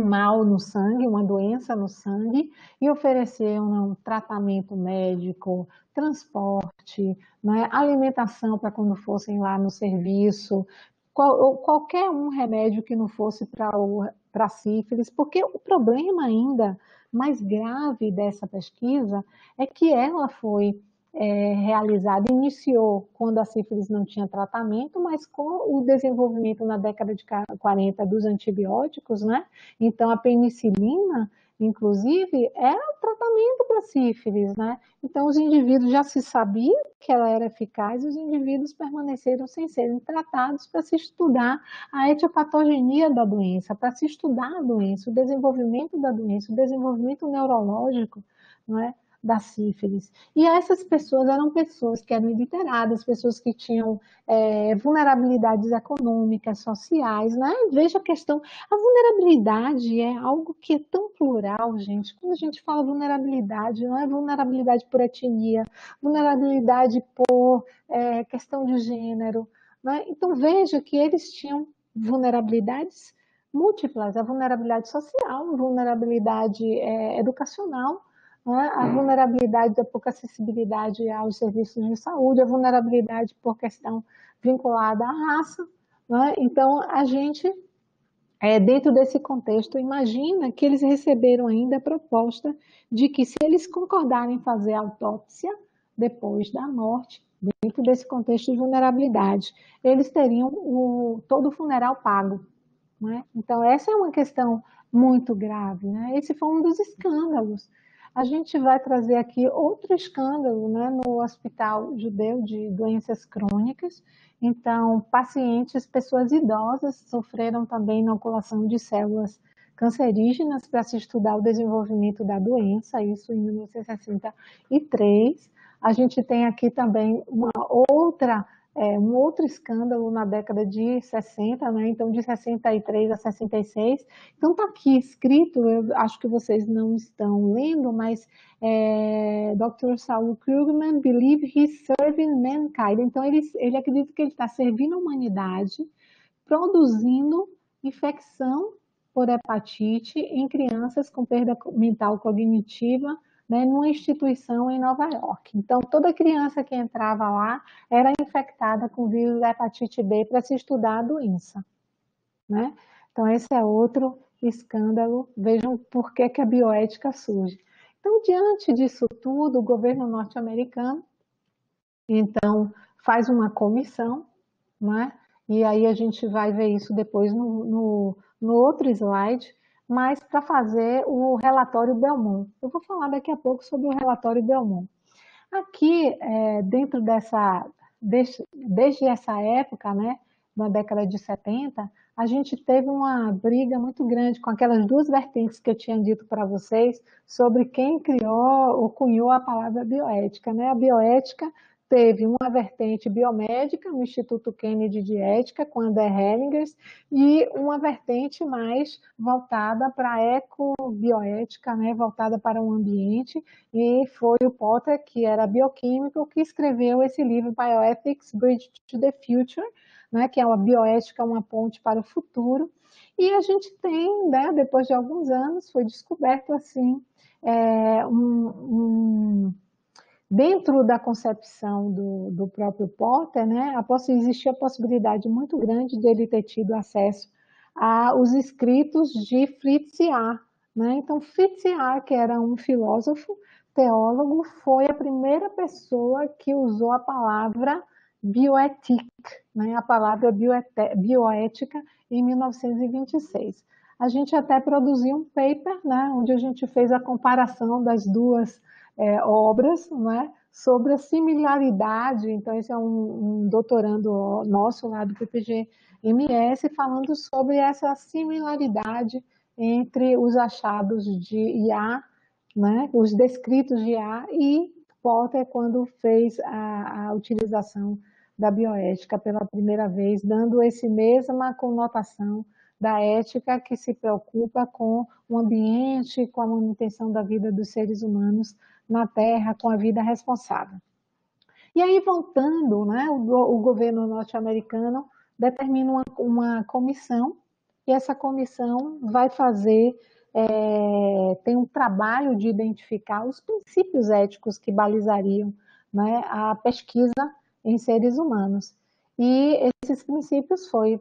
um mal no sangue, uma doença no sangue, e ofereciam um tratamento médico, transporte, né? Alimentação para quando fossem lá no serviço, qualquer um remédio que não fosse para sífilis, porque o problema ainda mais grave dessa pesquisa é que ela foi realizada, iniciou quando a sífilis não tinha tratamento, mas com o desenvolvimento na década de 40 dos antibióticos, né? Então a penicilina, inclusive, era um tratamento para sífilis, né? Então os indivíduos já se sabia que ela era eficaz e os indivíduos permaneceram sem serem tratados para se estudar a etiopatogenia da doença, para se estudar a doença, o desenvolvimento da doença, o desenvolvimento neurológico, não é? Da sífilis. E essas pessoas eram pessoas que eram iliteradas, pessoas que tinham vulnerabilidades econômicas, sociais, né? Veja a questão, a vulnerabilidade é algo que é tão plural, gente. Quando a gente fala vulnerabilidade, não é vulnerabilidade por etnia, vulnerabilidade por questão de gênero, né? Então veja que eles tinham vulnerabilidades múltiplas, a vulnerabilidade social, a vulnerabilidade educacional, né? A vulnerabilidade da pouca acessibilidade aos serviços de saúde, a vulnerabilidade por questão vinculada à raça, né? Então, a gente, dentro desse contexto, imagina que eles receberam ainda a proposta de que se eles concordarem em fazer autópsia depois da morte, dentro desse contexto de vulnerabilidade, eles teriam todo o funeral pago, né? Então, essa é uma questão muito grave, né? Esse foi um dos escândalos. A gente vai trazer aqui outro escândalo, né, no Hospital Judeu de Doenças Crônicas. Então, pacientes, pessoas idosas, sofreram também inoculação de células cancerígenas para se estudar o desenvolvimento da doença, isso em 1963. A gente tem aqui também uma outra um outro escândalo na década de 60, né? Então de 63 a 66. Então está aqui escrito, eu acho que vocês não estão lendo, mas Dr. Saul Krugman believe he's serving mankind. Então ele acredita que ele está servindo a humanidade, produzindo infecção por hepatite em crianças com perda mental cognitiva, né, numa instituição em Nova York. Então, toda criança que entrava lá era infectada com vírus da hepatite B para se estudar a doença, né? Então, esse é outro escândalo. Vejam por que a bioética surge. Então, diante disso tudo, o governo norte-americano, então, faz uma comissão, né? E aí a gente vai ver isso depois no outro slide, mas para fazer o relatório Belmont. Eu vou falar daqui a pouco sobre o relatório Belmont. Aqui, dentro desde essa época, né, na década de 70, a gente teve uma briga muito grande com aquelas duas vertentes que eu tinha dito para vocês sobre quem criou ou cunhou a palavra bioética, né? A bioética teve uma vertente biomédica no Instituto Kennedy de Ética, com André Hellingers, e uma vertente mais voltada para a ecobioética, né, voltada para o ambiente, e foi o Potter, que era bioquímico, que escreveu esse livro, Bioethics, Bridge to the Future, né, que é uma bioética, uma ponte para o futuro. E a gente tem, né, depois de alguns anos, foi descoberto assim, dentro da concepção do próprio Potter, né, existia a possibilidade muito grande de ele ter tido acesso aos escritos de Fritz Jaar, né? Então, Fritz Jaar, que era um filósofo, teólogo, foi a primeira pessoa que usou a palavra bioética, né? A palavra bioética, em 1926. A gente até produziu um paper, né, onde a gente fez a comparação das duas obras, né, sobre a similaridade. Então, esse é um doutorando nosso lá do PPG-MS, falando sobre essa similaridade entre os achados de IA, né, os descritos de IA, e Potter, quando fez a utilização da bioética pela primeira vez, dando essa mesma conotação da ética que se preocupa com o ambiente, com a manutenção da vida dos seres humanos na Terra, com a vida responsável. E aí, voltando, né, o governo norte-americano determina uma comissão, e essa comissão vai fazer, tem um trabalho de identificar os princípios éticos que balizariam, né, a pesquisa em seres humanos. E esses princípios foi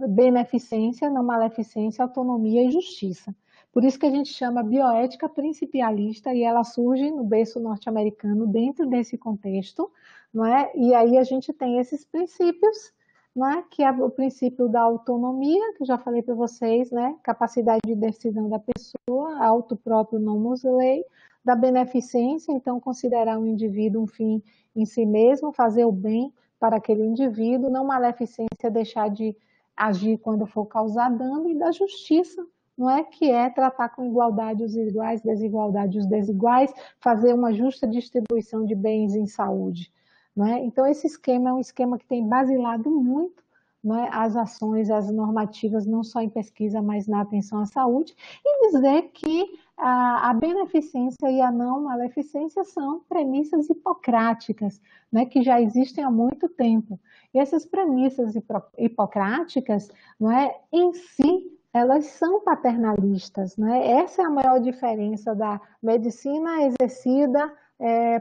beneficência, não maleficência, autonomia e justiça. Por isso que a gente chama bioética principialista, e ela surge no berço norte-americano dentro desse contexto, não é? E aí a gente tem esses princípios, não é? Que é o princípio da autonomia, que eu já falei para vocês, né? Capacidade de decisão da pessoa, auto próprio nomus lei, da beneficência, então considerar o indivíduo um fim em si mesmo, fazer o bem para aquele indivíduo, não maleficência, deixar de agir quando for causar dano, e da justiça, não é? Que é tratar com igualdade os iguais, desigualdade os desiguais, fazer uma justa distribuição de bens em saúde, não é? Então, esse esquema é um esquema que tem basilado muito, não é, as ações, as normativas, não só em pesquisa, mas na atenção à saúde, e dizer que a beneficência e a não maleficência são premissas hipocráticas, né, que já existem há muito tempo. E essas premissas hipocráticas, não é, em si, elas são paternalistas, né? Essa é a maior diferença da medicina exercida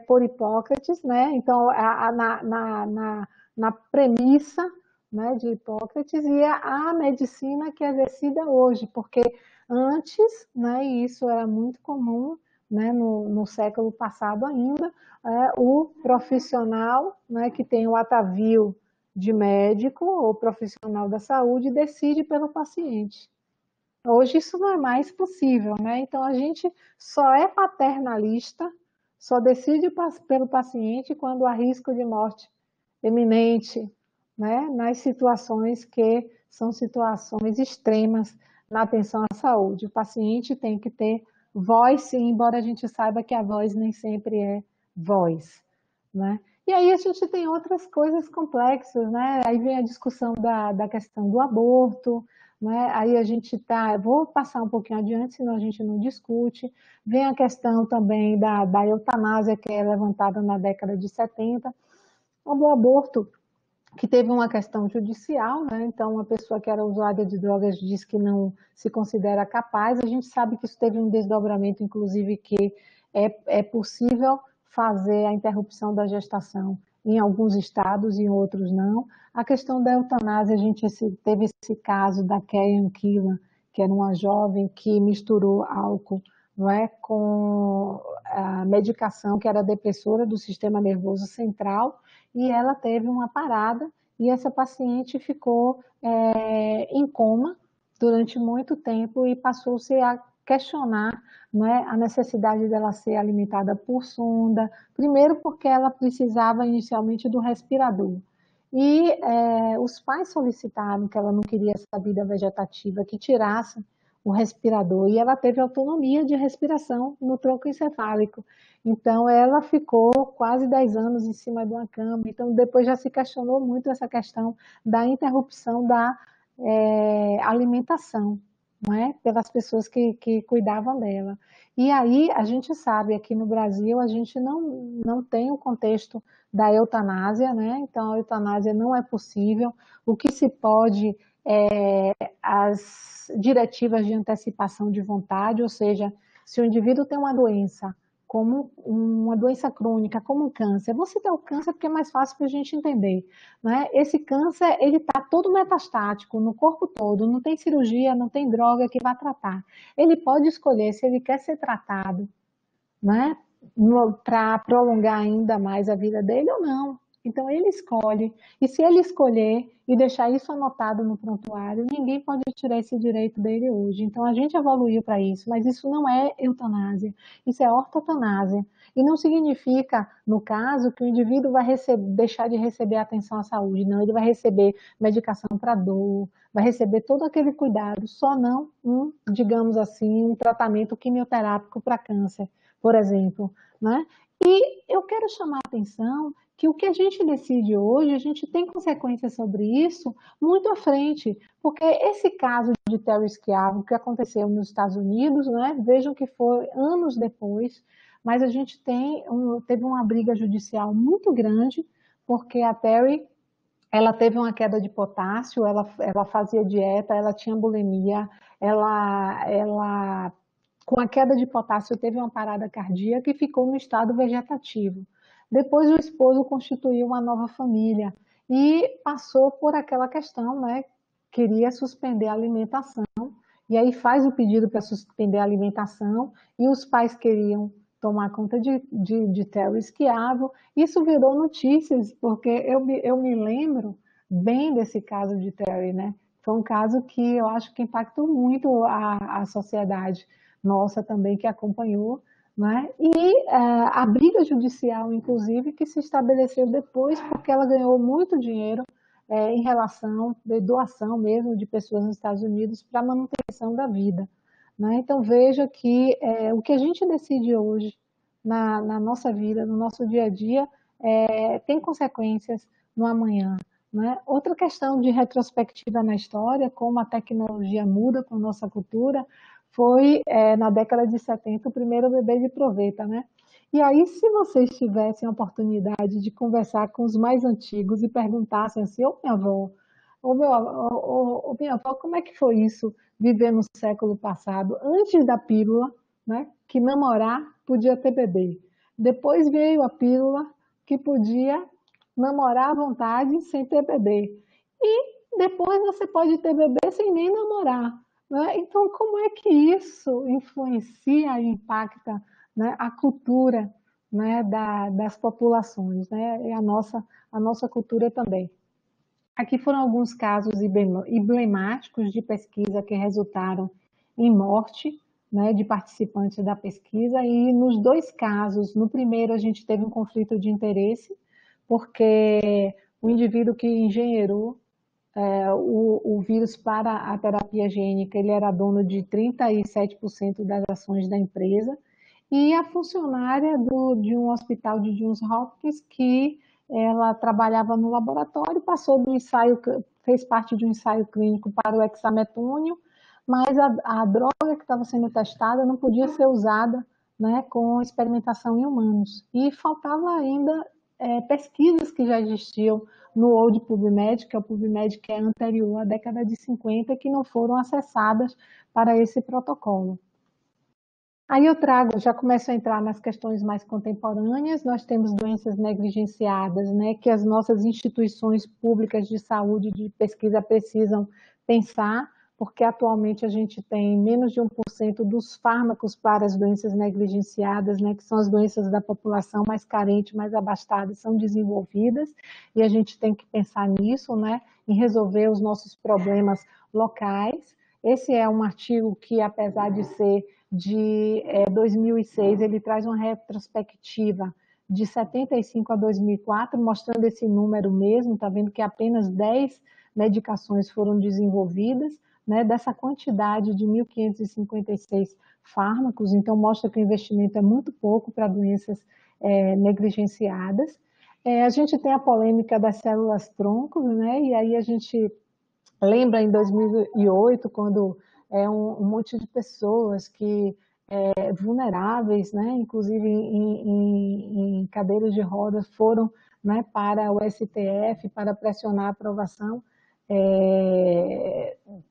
por Hipócrates, né? Então, na premissa, né, de Hipócrates, e a medicina que é exercida hoje, porque antes, né, e isso era muito comum, né, no século passado ainda, o profissional, né, que tem o atavio de médico ou profissional da saúde decide pelo paciente. Hoje isso não é mais possível, né? Então a gente só é paternalista, só decide pelo paciente quando há risco de morte eminente, né? Nas situações que são situações extremas na atenção à saúde. O paciente tem que ter voz, sim, embora a gente saiba que a voz nem sempre é voz, né? E aí a gente tem outras coisas complexas, né? Aí vem a discussão da questão do aborto, né? Aí a gente tá, vou passar um pouquinho adiante, senão a gente não discute. Vem a questão também da eutanásia, que é levantada na década de 70, o do aborto, que teve uma questão judicial, né? Então uma pessoa que era usuária de drogas diz que não se considera capaz. A gente sabe que isso teve um desdobramento, inclusive, que é possível fazer a interrupção da gestação em alguns estados e em outros não. A questão da eutanásia, a gente teve esse caso da Keyan Keelan, que era uma jovem que misturou álcool, não é, com a medicação que era depressora do sistema nervoso central, e ela teve uma parada, e essa paciente ficou em coma durante muito tempo e passou-se a questionar, né, a necessidade dela ser alimentada por sonda, primeiro porque ela precisava inicialmente do respirador. E os pais solicitaram que ela não queria essa vida vegetativa, que tirasse o respirador, e ela teve autonomia de respiração no tronco encefálico. Então, ela ficou quase 10 anos em cima de uma cama. Então, depois já se questionou muito essa questão da interrupção da alimentação, não é? Pelas pessoas que cuidavam dela. E aí, a gente sabe, aqui no Brasil, a gente não tem o contexto da eutanásia, né? Então, a eutanásia não é possível. O que se pode as diretivas de antecipação de vontade, ou seja, se o indivíduo tem uma doença, como uma doença crônica, como um câncer, você tem o câncer porque é mais fácil para a gente entender, né? Esse câncer, ele está todo metastático no corpo todo, não tem cirurgia, não tem droga que vá tratar. Ele pode escolher se ele quer ser tratado, né, para prolongar ainda mais a vida dele ou não. Então ele escolhe, e se ele escolher e deixar isso anotado no prontuário, ninguém pode tirar esse direito dele hoje. Então a gente evoluiu para isso, mas isso não é eutanásia, isso é ortotanásia. E não significa, no caso, que o indivíduo vai deixar de receber atenção à saúde, não, ele vai receber medicação para dor, vai receber todo aquele cuidado, só não digamos assim, um tratamento quimioterápico para câncer, por exemplo, né? E eu quero chamar a atenção que o que a gente decide hoje, a gente tem consequências sobre isso muito à frente, porque esse caso de Terry Schiavo, que aconteceu nos Estados Unidos, né, vejam que foi anos depois, mas a gente teve uma briga judicial muito grande, porque a Terry, ela teve uma queda de potássio, ela fazia dieta, ela tinha bulimia, ela com a queda de potássio teve uma parada cardíaca e ficou no estado vegetativo. Depois o esposo constituiu uma nova família e passou por aquela questão, né? Queria suspender a alimentação, e aí faz o pedido para suspender a alimentação, e os pais queriam tomar conta de Terry Schiavo. Isso virou notícias, porque eu me lembro bem desse caso de Terry, né? Foi um caso que eu acho que impactou muito a sociedade nossa também, que acompanhou, né? E a briga judicial, inclusive, que se estabeleceu depois, porque ela ganhou muito dinheiro em relação de doação mesmo de pessoas nos Estados Unidos para a manutenção da vida, né? Então veja que o que a gente decide hoje na nossa vida, no nosso dia a dia, tem consequências no amanhã, né? Outra questão de retrospectiva na história, como a tecnologia muda com a nossa cultura, foi na década de 70 o primeiro bebê de proveta, né? E aí, se vocês tivessem a oportunidade de conversar com os mais antigos e perguntassem assim, ô minha avó, minha avó, como é que foi isso, viver no século passado, antes da pílula, né, que namorar podia ter bebê. Depois veio a pílula que podia namorar à vontade sem ter bebê. E depois você pode ter bebê sem nem namorar, né? Então, como é que isso influencia e impacta, né, a cultura, né, das populações, né, e a nossa cultura também. Aqui foram alguns casos emblemáticos de pesquisa que resultaram em morte, né, de participantes da pesquisa, e nos dois casos, no primeiro a gente teve um conflito de interesse, porque o indivíduo que engenheirou o vírus para a terapia gênica, ele era dono de 37% das ações da empresa, e a funcionária de um hospital de Johns Hopkins que ela trabalhava no laboratório, passou do ensaio, fez parte de um ensaio clínico para o hexametônio, mas a droga que estava sendo testada não podia ser usada, né, com experimentação em humanos. E faltava ainda pesquisas que já existiam no Old PubMed, que é o PubMed que é anterior à década de 50, que não foram acessadas para esse protocolo. Aí eu trago, já começo a entrar nas questões mais contemporâneas, nós temos doenças negligenciadas, né, que as nossas instituições públicas de saúde, de pesquisa precisam pensar, porque atualmente a gente tem menos de 1% dos fármacos para as doenças negligenciadas, né, que são as doenças da população mais carente, mais abastada, são desenvolvidas, e a gente tem que pensar nisso, né, em resolver os nossos problemas locais. Esse é um artigo que, apesar de ser de 2006, ele traz uma retrospectiva de 75 a 2004, mostrando esse número mesmo, está vendo que apenas 10 medicações foram desenvolvidas, né, dessa quantidade de 1.556 fármacos, então mostra que o investimento é muito pouco para doenças negligenciadas. A gente tem a polêmica das células-tronco, né, e aí a gente lembra em 2008, quando um monte de pessoas que vulneráveis, né, inclusive em cadeiras de rodas, foram, né, para o STF para pressionar a aprovação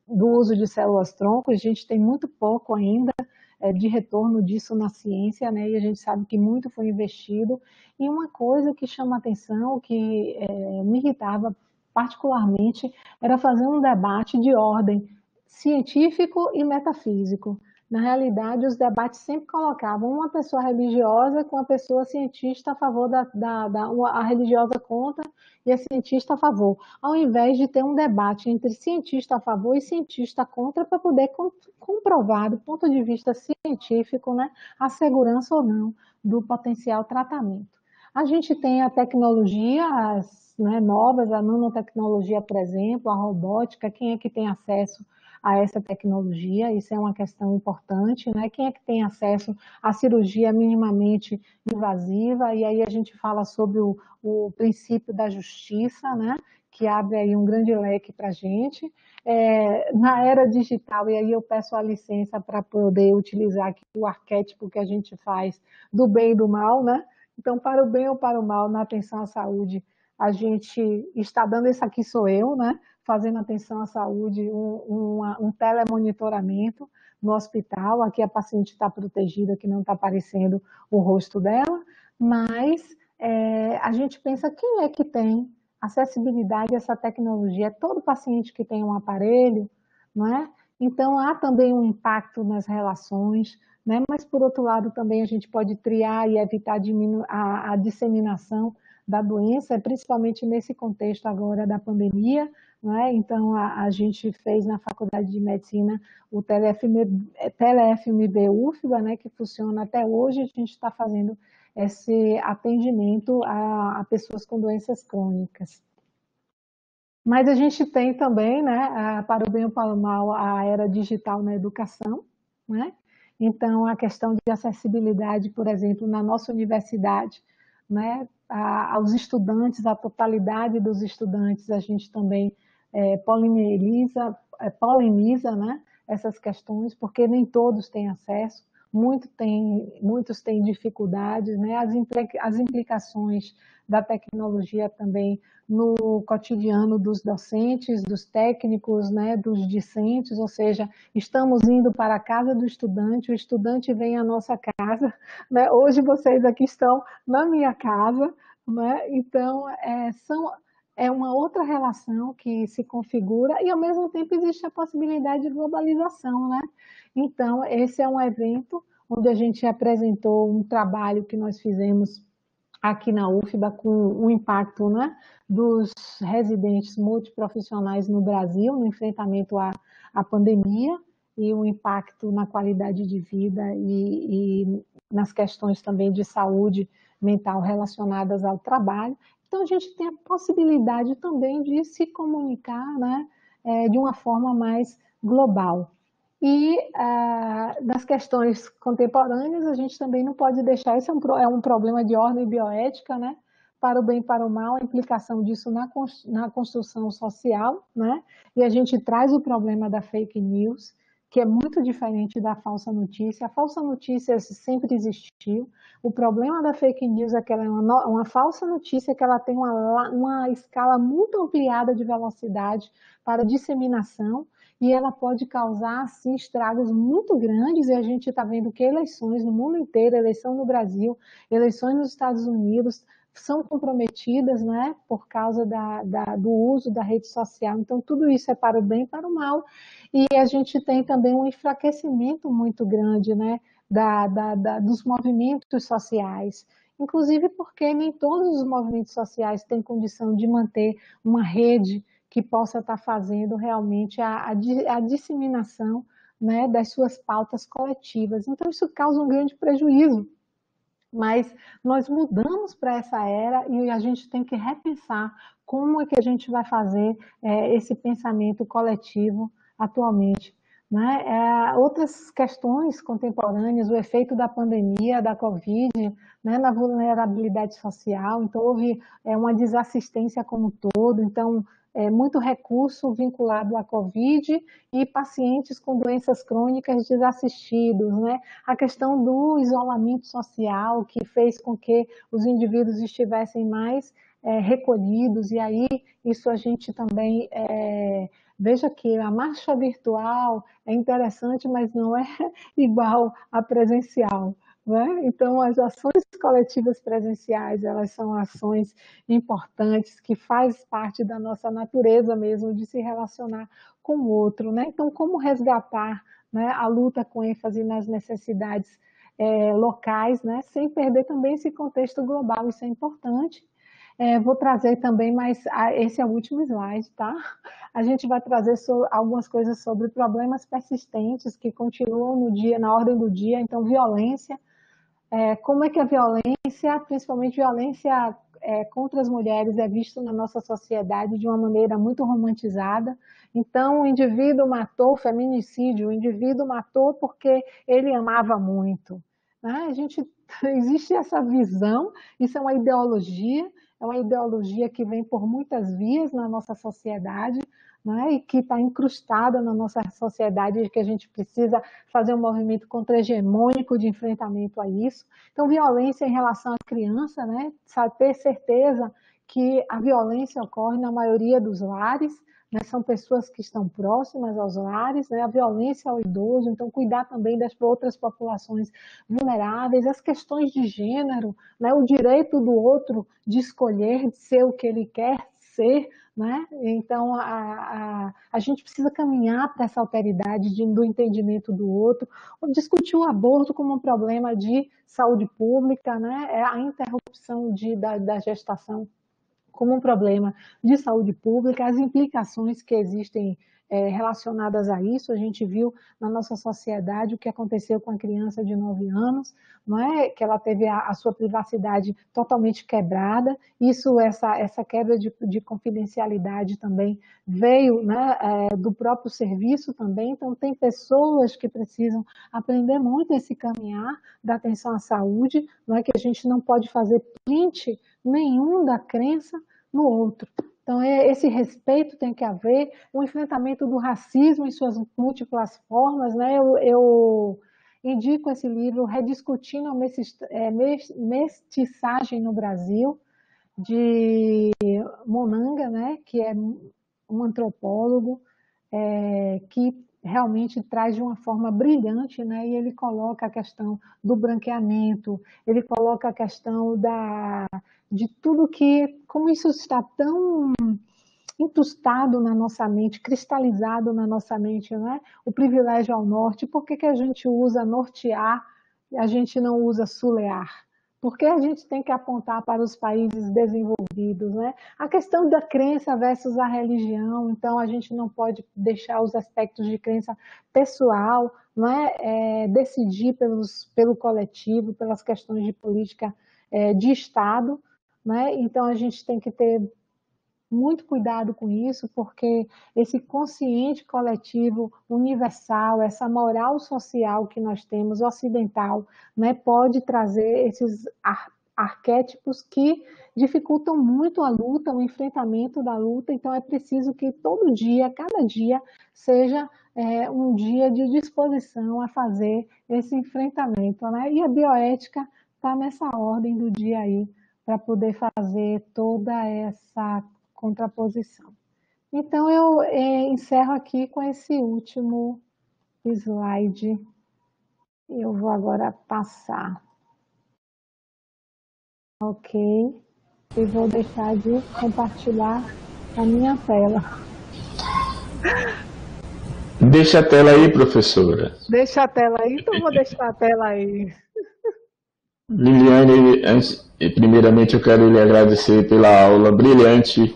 do uso de células-tronco. A gente tem muito pouco ainda de retorno disso na ciência, né, e a gente sabe que muito foi investido. E uma coisa que chama atenção, que me irritava particularmente, era fazer um debate de ordem científico e metafísico. Na realidade, os debates sempre colocavam uma pessoa religiosa com a pessoa cientista a favor a religiosa contra e a cientista a favor, ao invés de ter um debate entre cientista a favor e cientista contra para poder comprovar, do ponto de vista científico, né, a segurança ou não do potencial tratamento. A gente tem a tecnologia, né, novas, a nanotecnologia, por exemplo, a robótica. Quem é que tem acesso a essa tecnologia? Isso é uma questão importante, né? Quem é que tem acesso à cirurgia minimamente invasiva? E aí a gente fala sobre o princípio da justiça, né, que abre aí um grande leque para a gente. Na era digital, e aí eu peço a licença para poder utilizar aqui o arquétipo que a gente faz do bem e do mal, né? Então, para o bem ou para o mal, na atenção à saúde, a gente está dando, esse aqui sou eu, né? Fazendo atenção à saúde, um telemonitoramento no hospital. Aqui a paciente está protegida, que não está aparecendo o rosto dela, mas a gente pensa quem é que tem acessibilidade a essa tecnologia. É todo paciente que tem um aparelho, não é? Então, há também um impacto nas relações, né? Mas, por outro lado, também a gente pode triar e evitar a disseminação da doença, principalmente nesse contexto agora da pandemia, né? Então, a gente fez na Faculdade de Medicina o TLFMB-UFBA, né, que funciona até hoje. A gente está fazendo esse atendimento a pessoas com doenças crônicas. Mas a gente tem também, né, para o bem ou para o mal, a era digital na educação, né? Então, a questão de acessibilidade, por exemplo, na nossa universidade, né, aos estudantes, a totalidade dos estudantes, a gente também polemiza, né, essas questões, porque nem todos têm acesso, muitos têm dificuldades, né, as implicações da tecnologia também no cotidiano dos docentes, dos técnicos, né, dos discentes, ou seja, estamos indo para a casa do estudante, o estudante vem à nossa casa, né? Hoje vocês aqui estão na minha casa, né? Então, é uma outra relação que se configura e, ao mesmo tempo, existe a possibilidade de globalização, né? Então, esse é um evento onde a gente apresentou um trabalho que nós fizemos aqui na UFBA com o impacto, né, dos residentes multiprofissionais no Brasil, no enfrentamento à pandemia, e o impacto na qualidade de vida e nas questões também de saúde mental relacionadas ao trabalho. Então, a gente tem a possibilidade também de se comunicar, né, de uma forma mais global. E das questões contemporâneas, a gente também não pode deixar, isso é um problema de ordem bioética, né? para o bem e para o mal, a implicação disso na construção social, né? E a gente traz o problema da fake news, que é muito diferente da falsa notícia. A falsa notícia sempre existiu. O problema da fake news é que ela é uma falsa notícia, que ela tem uma escala muito ampliada de velocidade para disseminação, e ela pode causar, assim, estragos muito grandes, e a gente está vendo que eleições no mundo inteiro, eleição no Brasil, eleições nos Estados Unidos, são comprometidas, né, por causa do uso da rede social. Então, tudo isso é para o bem e para o mal, e a gente tem também um enfraquecimento muito grande, né, dos movimentos sociais, inclusive porque nem todos os movimentos sociais têm condição de manter uma rede que possa estar fazendo realmente a disseminação, né, das suas pautas coletivas. Então, isso causa um grande prejuízo. Mas nós mudamos para essa era e a gente tem que repensar como é que a gente vai fazer esse pensamento coletivo atualmente, né? Outras questões contemporâneas, o efeito da pandemia, da Covid, né, na vulnerabilidade social, então houve uma desassistência como um todo, então muito recurso vinculado à Covid e pacientes com doenças crônicas desassistidos, né? A questão do isolamento social, que fez com que os indivíduos estivessem mais recolhidos, e aí isso a gente também veja que a marcha virtual é interessante, mas não é igual à presencial, né? Então, as ações coletivas presenciais, elas são ações importantes, que faz parte da nossa natureza mesmo, de se relacionar com o outro, né? Então, como resgatar, né, a luta com ênfase nas necessidades locais, né, sem perder também esse contexto global, isso é importante. Vou trazer também, mas esse é o último slide, tá? A gente vai trazer algumas coisas sobre problemas persistentes que continuam na ordem do dia, então violência, como é que a violência, principalmente violência contra as mulheres, é vista na nossa sociedade de uma maneira muito romantizada. Então, o indivíduo matou, feminicídio, o indivíduo matou porque ele amava muito, né? Existe essa visão, isso é uma ideologia que vem por muitas vias na nossa sociedade, né, e que está incrustada na nossa sociedade, de que a gente precisa fazer um movimento contra-hegemônico de enfrentamento a isso. Então, violência em relação à criança, né, ter certeza que a violência ocorre na maioria dos lares, né, são pessoas que estão próximas aos lares, né, a violência ao idoso, então cuidar também das outras populações vulneráveis, as questões de gênero, né, o direito do outro de escolher, de ser o que ele quer ser, né? Então, a gente precisa caminhar para essa alteridade do entendimento do outro, discutir o aborto como um problema de saúde pública, né? A interrupção da gestação como um problema de saúde pública, as implicações que existem relacionadas a isso. A gente viu na nossa sociedade o que aconteceu com a criança de 9 anos, não é? Que ela teve a sua privacidade totalmente quebrada. Essa quebra de confidencialidade também veio, né, do próprio serviço também. Então, tem pessoas que precisam aprender muito esse caminhar da atenção à saúde, não é? Que a gente não pode fazer print nenhum da crença no outro. Então, esse respeito tem que haver, o enfrentamento do racismo em suas múltiplas formas, né? Eu indico esse livro, Rediscutindo a Mestiçagem no Brasil, de Monanga, né? Que é um antropólogo que realmente traz de uma forma brilhante, né? E ele coloca a questão do branqueamento, ele coloca a questão de tudo que, como isso está tão incrustado na nossa mente, cristalizado na nossa mente, né? O privilégio ao norte, por que a gente usa nortear e a gente não usa sulear? Por que a gente tem que apontar para os países desenvolvidos, né? A questão da crença versus a religião, então a gente não pode deixar os aspectos de crença pessoal, não é? Decidir pelo coletivo, pelas questões de política de Estado, né? Então a gente tem que ter muito cuidado com isso, porque esse consciente coletivo universal, essa moral social que nós temos, ocidental, né, pode trazer arquétipos que dificultam muito a luta, o enfrentamento da luta, então é preciso que todo dia, cada dia, seja um dia de disposição a fazer esse enfrentamento, né? E a bioética está nessa ordem do dia aí, para poder fazer toda essa contraposição. Então, eu encerro aqui com esse último slide. Eu vou agora passar. Ok. E vou deixar de compartilhar a minha tela. Deixa a tela aí, professora. Deixa a tela aí, então vou deixar a tela aí. Liliane, primeiramente eu quero lhe agradecer pela aula brilhante.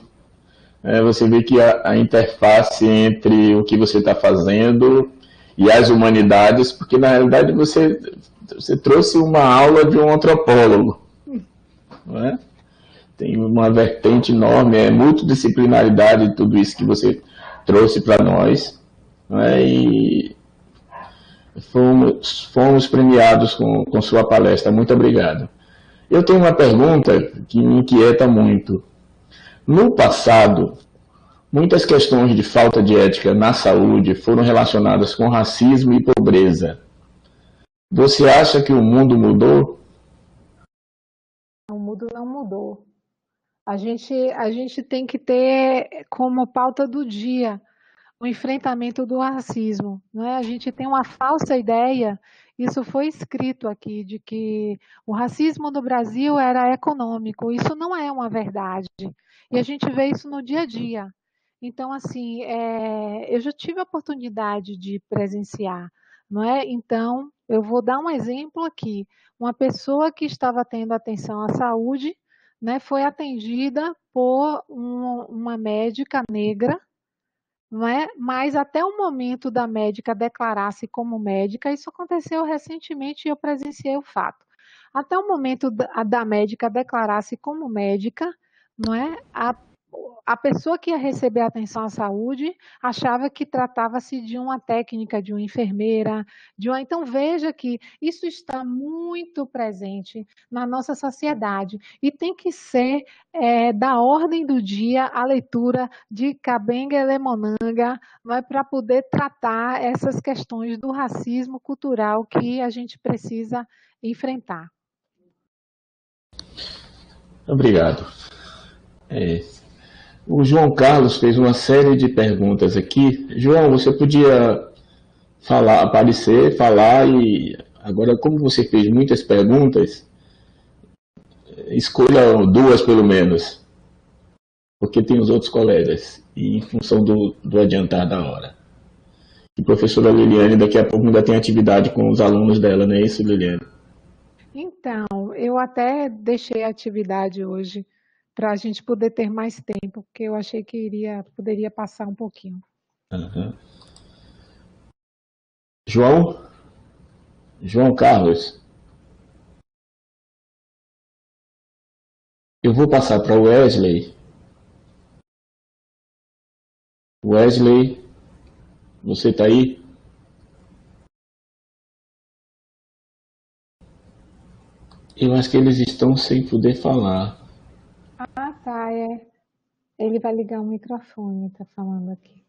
Você vê que a interface entre o que você está fazendo e as humanidades, porque na realidade você trouxe uma aula de um antropólogo, não é? Tem uma vertente enorme, multidisciplinaridade, tudo isso que você trouxe para nós, não é? E fomos premiados com sua palestra. Muito obrigado. Eu tenho uma pergunta que me inquieta muito. No passado, muitas questões de falta de ética na saúde foram relacionadas com racismo e pobreza. Você acha que o mundo mudou? O mundo não mudou. A gente tem que ter como pauta do dia o enfrentamento do racismo, né? A gente tem uma falsa ideia, isso foi escrito aqui, de que o racismo no Brasil era econômico. Isso não é uma verdade. E a gente vê isso no dia a dia. Então, assim, eu já tive a oportunidade de presenciar, não é? Então, eu vou dar um exemplo aqui. Uma pessoa que estava tendo atenção à saúde, né, foi atendida por uma médica negra, não é? Mas até o momento da médica declarar-se como médica, isso aconteceu recentemente e eu presenciei o fato. Até o momento da médica declarar-se como médica, não é? A pessoa que ia receber atenção à saúde achava que tratava-se de uma técnica, de uma enfermeira, Então veja que isso está muito presente na nossa sociedade e tem que ser da ordem do dia a leitura de Kabenga Lemonanga, para poder tratar essas questões do racismo cultural que a gente precisa enfrentar. Obrigado. O João Carlos fez uma série de perguntas aqui. João, você podia aparecer, falar e agora, como você fez muitas perguntas, escolha duas pelo menos, porque tem os outros colegas e em função do adiantar da hora. E a professora Liliane daqui a pouco ainda tem atividade com os alunos dela, não é isso, Liliane? Então, eu até deixei a atividade hoje para a gente poder ter mais tempo, porque eu achei que poderia passar um pouquinho. Uhum. João Carlos, eu vou passar para o Wesley. Wesley, você está aí? Eu acho que eles estão sem poder falar. Ah, tá, Ele vai ligar o microfone, tá falando aqui.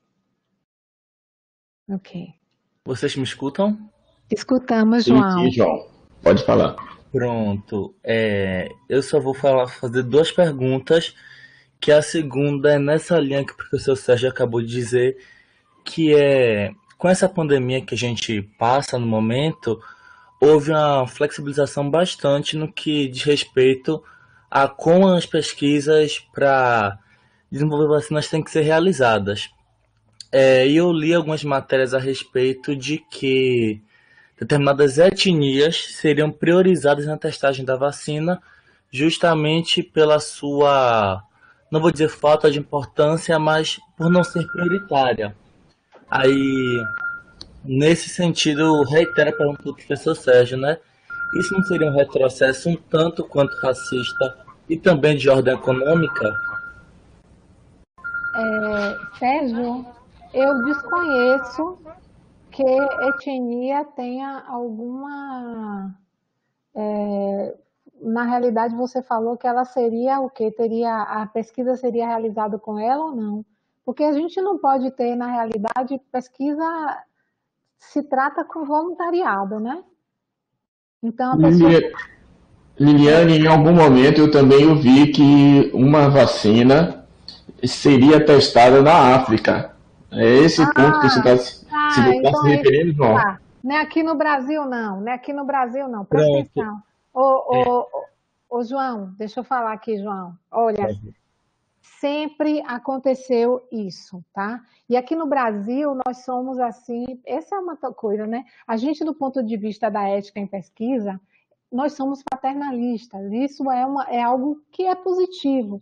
Ok. Vocês me escutam? Escutamos, João. Sim, João. Pode falar. Pronto. Eu só vou fazer duas perguntas, que a segunda é nessa linha que o professor Sérgio acabou de dizer, que com essa pandemia que a gente passa no momento, houve uma flexibilização bastante no que diz respeito a como as pesquisas para desenvolver vacinas têm que ser realizadas. E eu li algumas matérias a respeito de que determinadas etnias seriam priorizadas na testagem da vacina justamente pela sua, não vou dizer falta de importância, mas por não ser prioritária. Aí, nesse sentido, eu reitero a pergunta do professor Sérgio, né? Isso não seria um retrocesso um tanto quanto racista e também de ordem econômica? Sérgio, eu desconheço que etnia tenha alguma na realidade, você falou que ela seria o quê? A pesquisa seria realizada com ela ou não? Porque a gente não pode ter, na realidade, pesquisa se trata com voluntariado, né? Então, a pessoa... Liliane, em algum momento eu também ouvi que uma vacina seria testada na África. É esse ponto que você está se Então referindo, João? tá. Não é aqui no Brasil, não. Não é aqui no Brasil, não. Presta Pronto. atenção. Ô, João, deixa eu falar aqui, João. Olha, sempre aconteceu isso, tá? E aqui no Brasil, nós somos assim, essa é uma coisa, né? A gente, do ponto de vista da ética em pesquisa, nós somos paternalistas. Isso é algo que é positivo.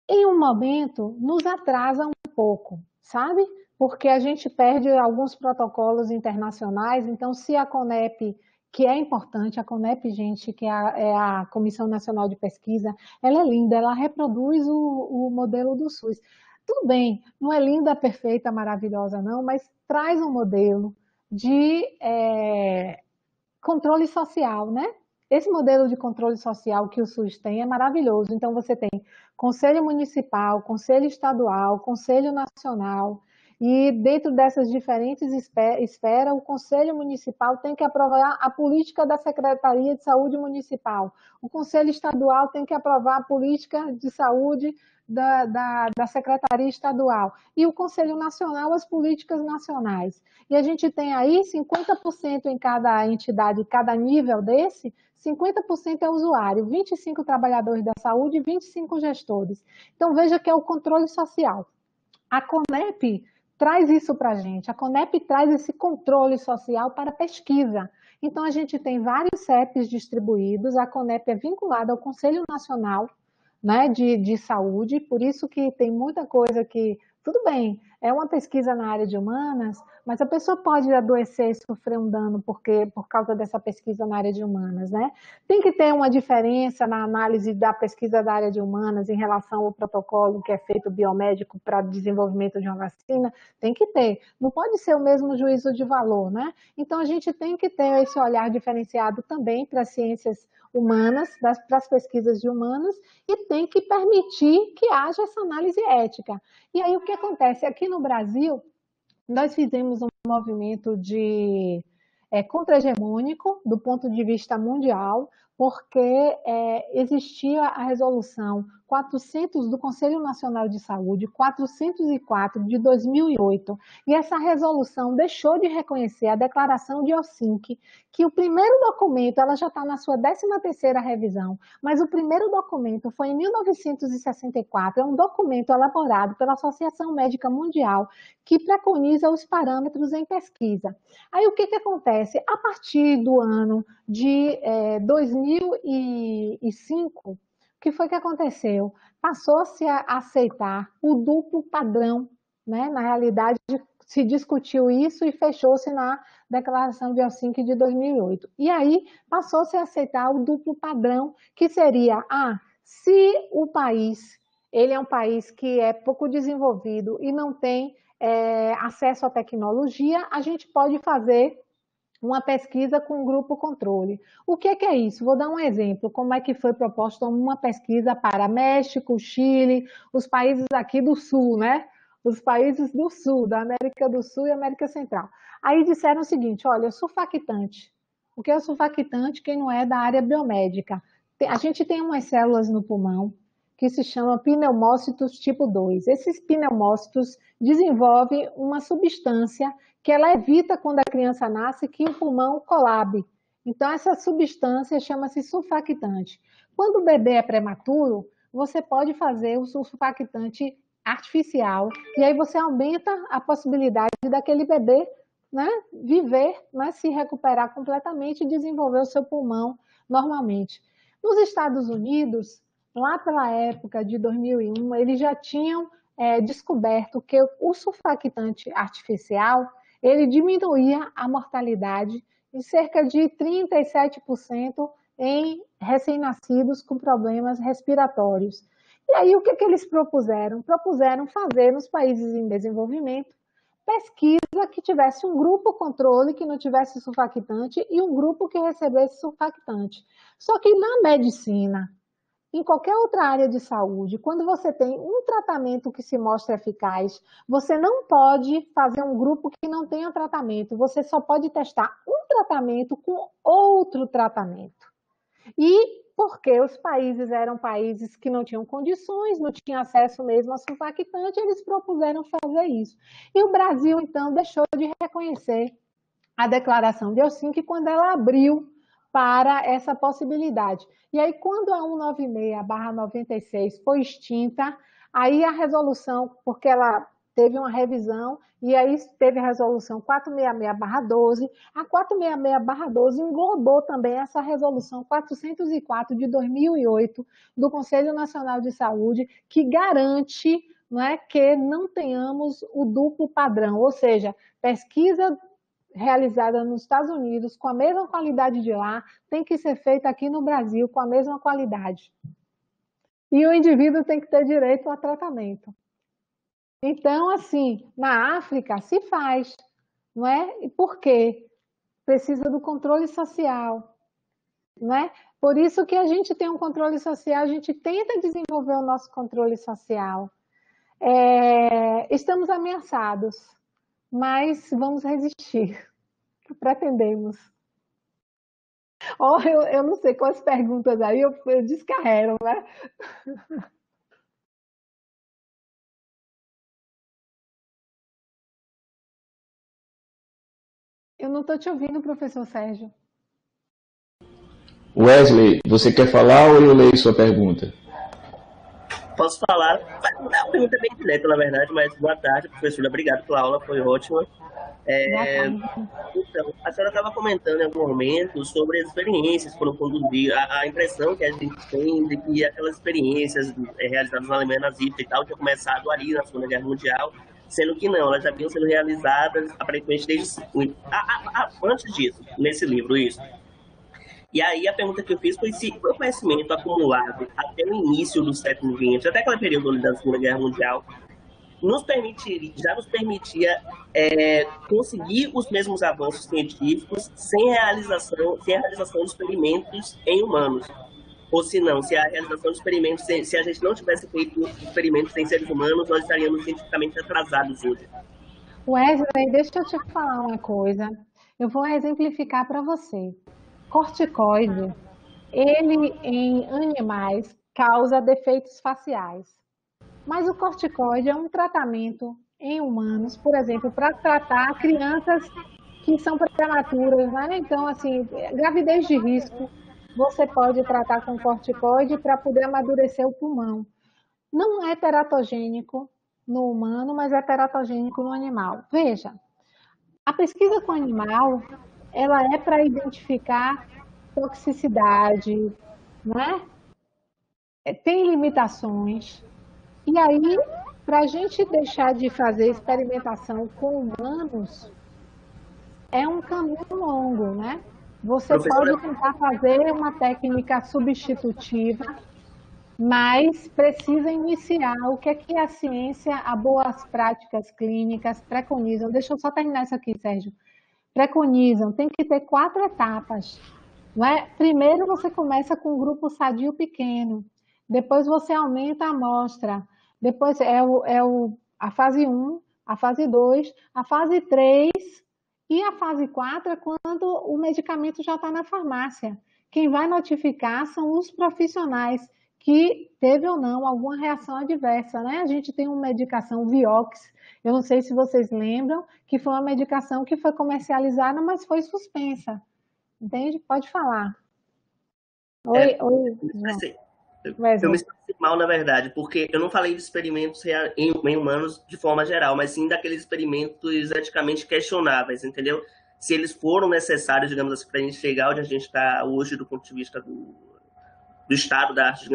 Em um momento, nos atrasa um pouco, sabe? Porque a gente perde alguns protocolos internacionais. Então, se a CONEP, que é importante, a CONEP, gente, que é a Comissão Nacional de Pesquisa, ela é linda, ela reproduz o modelo do SUS. Tudo bem, não é linda, perfeita, maravilhosa, não, mas traz um modelo de controle social, né? Esse modelo de controle social que o SUS tem é maravilhoso. Então, você tem Conselho Municipal, Conselho Estadual, Conselho Nacional, e dentro dessas diferentes esferas, o Conselho Municipal tem que aprovar a política da Secretaria de Saúde Municipal. O Conselho Estadual tem que aprovar a política de saúde da Secretaria Estadual. E o Conselho Nacional, as políticas nacionais. E a gente tem aí 50% em cada entidade, cada nível desse, 50% é usuário, 25 trabalhadores da saúde e 25 gestores. Então, veja que é o controle social. A CONEP traz isso para a gente. A CONEP traz esse controle social para a pesquisa. Então, a gente tem vários CEPs distribuídos, a CONEP é vinculada ao Conselho Nacional, né, de Saúde, por isso que tem muita coisa que, tudo bem, é uma pesquisa na área de humanas, mas a pessoa pode adoecer e sofrer um dano por causa dessa pesquisa na área de humanas, né? Tem que ter uma diferença na análise da pesquisa da área de humanas em relação ao protocolo que é feito biomédico para desenvolvimento de uma vacina, tem que ter. Não pode ser o mesmo juízo de valor, né? Então, a gente tem que ter esse olhar diferenciado também para as ciências humanas, para as pesquisas de humanas, e tem que permitir que haja essa análise ética. E aí, o que acontece? Aqui no Brasil, nós fizemos um movimento de contra-hegemônico do ponto de vista mundial, porque existia a resolução 400 do Conselho Nacional de Saúde, 404 de 2008, e essa resolução deixou de reconhecer a Declaração de Helsinki, que o primeiro documento, ela já está na sua 13ª revisão, mas o primeiro documento foi em 1964, é um documento elaborado pela Associação Médica Mundial, que preconiza os parâmetros em pesquisa. Aí o que acontece? A partir do ano de 2005, o que foi que aconteceu? Passou-se a aceitar o duplo padrão, né? Na realidade, se discutiu isso e fechou-se na Declaração de Helsinki de 2008. E aí passou-se a aceitar o duplo padrão, que seria, se o país, ele é um país que é pouco desenvolvido e não tem acesso à tecnologia, a gente pode fazer uma pesquisa com grupo controle. O que é isso? Vou dar um exemplo, como é que foi proposta uma pesquisa para México, Chile, os países aqui do Sul, né? Os países do Sul, da América do Sul e América Central. Aí disseram o seguinte, olha, surfactante. O que é o surfactante? Quem não é da área biomédica? A gente tem umas células no pulmão que se chamam pneumócitos tipo 2. Esses pneumócitos desenvolvem uma substância que ela evita, quando a criança nasce, que o pulmão colabe. Então, essa substância chama-se surfactante. Quando o bebê é prematuro, você pode fazer o surfactante artificial, e aí você aumenta a possibilidade daquele bebê, né, viver, né, se recuperar completamente e desenvolver o seu pulmão normalmente. Nos Estados Unidos, lá pela época de 2001, eles já tinham descoberto que o surfactante artificial ele diminuía a mortalidade em cerca de 37% em recém-nascidos com problemas respiratórios. E aí, o que eles propuseram? Propuseram fazer nos países em desenvolvimento pesquisa que tivesse um grupo controle que não tivesse surfactante e um grupo que recebesse surfactante. Só que na medicina, em qualquer outra área de saúde, quando você tem um tratamento que se mostra eficaz, você não pode fazer um grupo que não tenha tratamento, você só pode testar um tratamento com outro tratamento. E porque os países eram países que não tinham condições, não tinham acesso mesmo a surfactante, eles propuseram fazer isso. E o Brasil, então, deixou de reconhecer a declaração de Helsinki quando ela abriu para essa possibilidade. E aí, quando a 196/96 foi extinta, aí a resolução, porque ela teve uma revisão, e aí teve a resolução 466/12, a 466/12 englobou também essa resolução 404 de 2008 do Conselho Nacional de Saúde, que garante, não é, que não tenhamos o duplo padrão, ou seja, pesquisa realizada nos Estados Unidos com a mesma qualidade de lá, tem que ser feita aqui no Brasil com a mesma qualidade. E o indivíduo tem que ter direito a tratamento. Então, assim, na África se faz, não é? E por quê? Precisa do controle social, não é? Por isso que a gente tem um controle social, a gente tenta desenvolver o nosso controle social. Estamos ameaçados, mas vamos resistir. Pretendemos. Oh, eu não sei quais perguntas aí eu descarrego, né? Eu não estou te ouvindo, professor Sérgio. Wesley, você quer falar ou eu leio sua pergunta? Posso falar? A pergunta é bem direta, na verdade, mas boa tarde, professora. Obrigado pela aula, foi ótima. Então, a senhora estava comentando em algum momento sobre as experiências que foram conduzidas, a impressão que a gente tem de que aquelas experiências realizadas na Alemanha nazista e tal tinham começado ali na Segunda Guerra Mundial, sendo que não, elas já vinham sendo realizadas aparentemente desde antes disso, nesse livro, isso. E aí a pergunta que eu fiz foi se o conhecimento acumulado até o início do século XX, até aquele período da Segunda Guerra Mundial, já nos permitia conseguir os mesmos avanços científicos sem a realização de experimentos em humanos. Ou se não, se a realização de experimentos, se a gente não tivesse feito experimentos em seres humanos, nós estaríamos cientificamente atrasados hoje. Wesley, deixa eu te falar uma coisa. Eu vou exemplificar para você. Corticoide, ele em animais causa defeitos faciais. Mas o corticoide é um tratamento em humanos, por exemplo, para tratar crianças que são prematuras, né? Então, assim, gravidez de risco, você pode tratar com corticoide para poder amadurecer o pulmão. Não é teratogênico no humano, mas é teratogênico no animal. Veja, a pesquisa com animal, ela é para identificar toxicidade, né? Tem limitações. E aí, para a gente deixar de fazer experimentação com humanos, é um caminho longo, né? Você pode tentar fazer uma técnica substitutiva, mas precisa iniciar. O que é que a ciência, as boas práticas clínicas preconizam? Deixa eu só terminar isso aqui, Sérgio. Preconizam, tem que ter 4 etapas. Não é? Primeiro você começa com um grupo sadio pequeno, depois você aumenta a amostra, depois a fase 1, a fase 2, a fase 3 e a fase 4 é quando o medicamento já está na farmácia. Quem vai notificar são os profissionais que teve ou não alguma reação adversa, né? A gente tem uma medicação Vioxx, eu não sei se vocês lembram, que foi uma medicação que foi comercializada, mas foi suspensa. Entende? Pode falar. Oi, assim, eu me senti mal, na verdade, porque eu não falei de experimentos em humanos de forma geral, mas sim daqueles experimentos eticamente questionáveis, entendeu? Se eles foram necessários, digamos assim, para a gente chegar onde a gente está hoje do ponto de vista do estado da arte,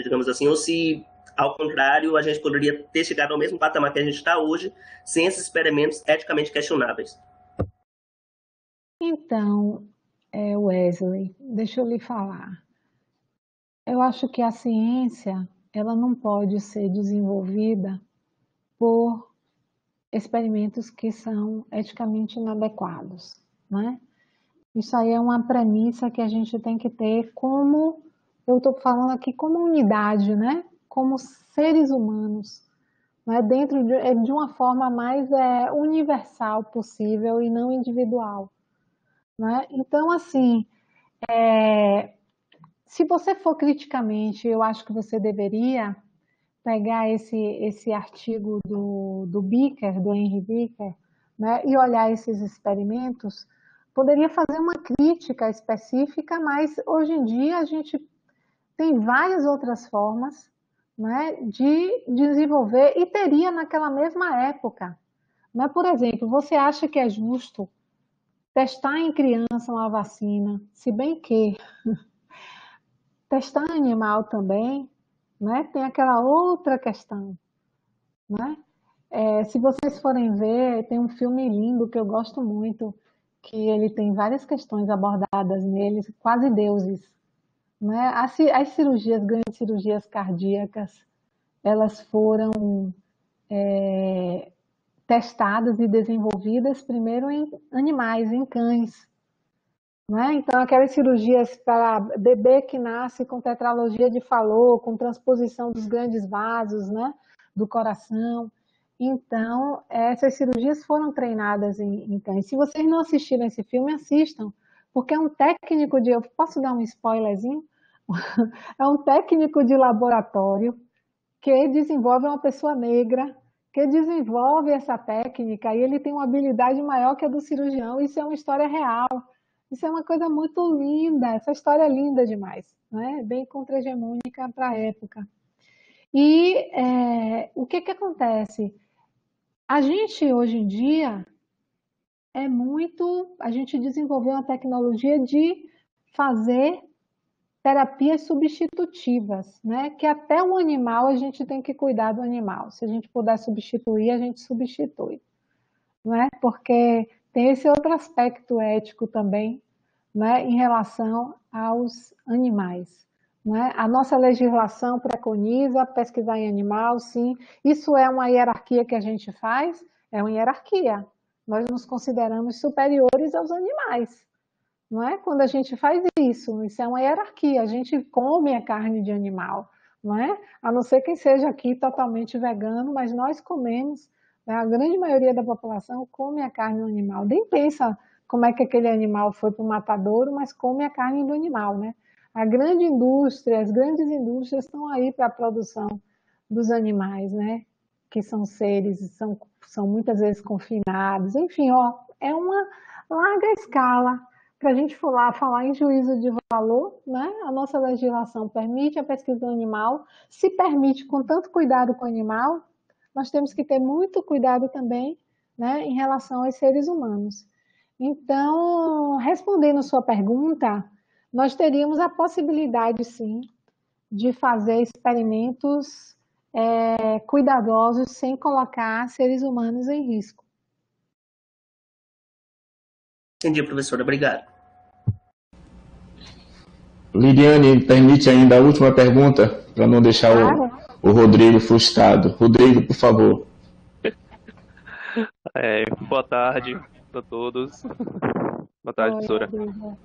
digamos assim, ou se, ao contrário, a gente poderia ter chegado ao mesmo patamar que a gente está hoje, sem esses experimentos eticamente questionáveis. Então, Wesley, deixa eu lhe falar. Eu acho que a ciência, ela não pode ser desenvolvida por experimentos que são eticamente inadequados, né? Isso aí é uma premissa que a gente tem que ter como, eu estou falando aqui como unidade, né? Como seres humanos, né? Dentro de uma forma mais universal possível e não individual, né? Então, assim, se você for criticamente, eu acho que você deveria pegar esse artigo do Becker, do Henry Becker, né, e olhar esses experimentos, poderia fazer uma crítica específica, mas hoje em dia a gente tem várias outras formas, né, de desenvolver, e teria naquela mesma época. Mas, por exemplo, você acha que é justo testar em criança uma vacina, se bem que testar em animal também, né, tem aquela outra questão, né? Se vocês forem ver, tem um filme lindo que eu gosto muito, que ele tem várias questões abordadas nele, quase deuses, né? As cirurgias, grandes cirurgias cardíacas, elas foram testadas e desenvolvidas primeiro em animais, em cães, né? Então, aquelas cirurgias para bebê que nasce com tetralogia de Fallot, com transposição dos grandes vasos, né, do coração. Então, essas cirurgias foram treinadas em cães. Se vocês não assistiram esse filme, assistam, porque é um técnico de... Eu posso dar um spoilerzinho? É um técnico de laboratório que desenvolve uma pessoa negra, que desenvolve essa técnica, e ele tem uma habilidade maior que a do cirurgião. Isso é uma história real. Isso é uma coisa muito linda, essa história é linda demais, né? Bem contra-hegemônica para a época. E o que acontece? A gente, hoje em dia, a gente desenvolveu uma tecnologia de fazer terapias substitutivas, né? Que até o animal a gente tem que cuidar do animal. Se a gente puder substituir, a gente substitui, não é? Porque tem esse outro aspecto ético também, né, em relação aos animais, né? A nossa legislação preconiza pesquisar em animal, sim. Isso é uma hierarquia que a gente faz? É uma hierarquia. Nós nos consideramos superiores aos animais, não é? Quando a gente faz isso é uma hierarquia. A gente come a carne de animal, não é? A não ser quem seja aqui totalmente vegano, mas nós comemos, né? A grande maioria da população come a carne do animal. Nem pensa como é que aquele animal foi para o matadouro, mas come a carne do animal, né? A grande indústria, as grandes indústrias estão aí para a produção dos animais, né? Que são seres, são muitas vezes confinados. Enfim, ó, é uma larga escala. Para a gente falar em juízo de valor, né? A nossa legislação permite a pesquisa animal, se permite com tanto cuidado com o animal, nós temos que ter muito cuidado também, né, em relação aos seres humanos. Então, respondendo sua pergunta, nós teríamos a possibilidade, sim, de fazer experimentos cuidadosos sem colocar seres humanos em risco. Entendi, professora. Obrigado. Liliane, permite ainda a última pergunta, para não deixar Claro. o Rodrigo frustrado. Rodrigo, por favor. Boa tarde a todos. Boa tarde, Oi, professora. Rodrigo.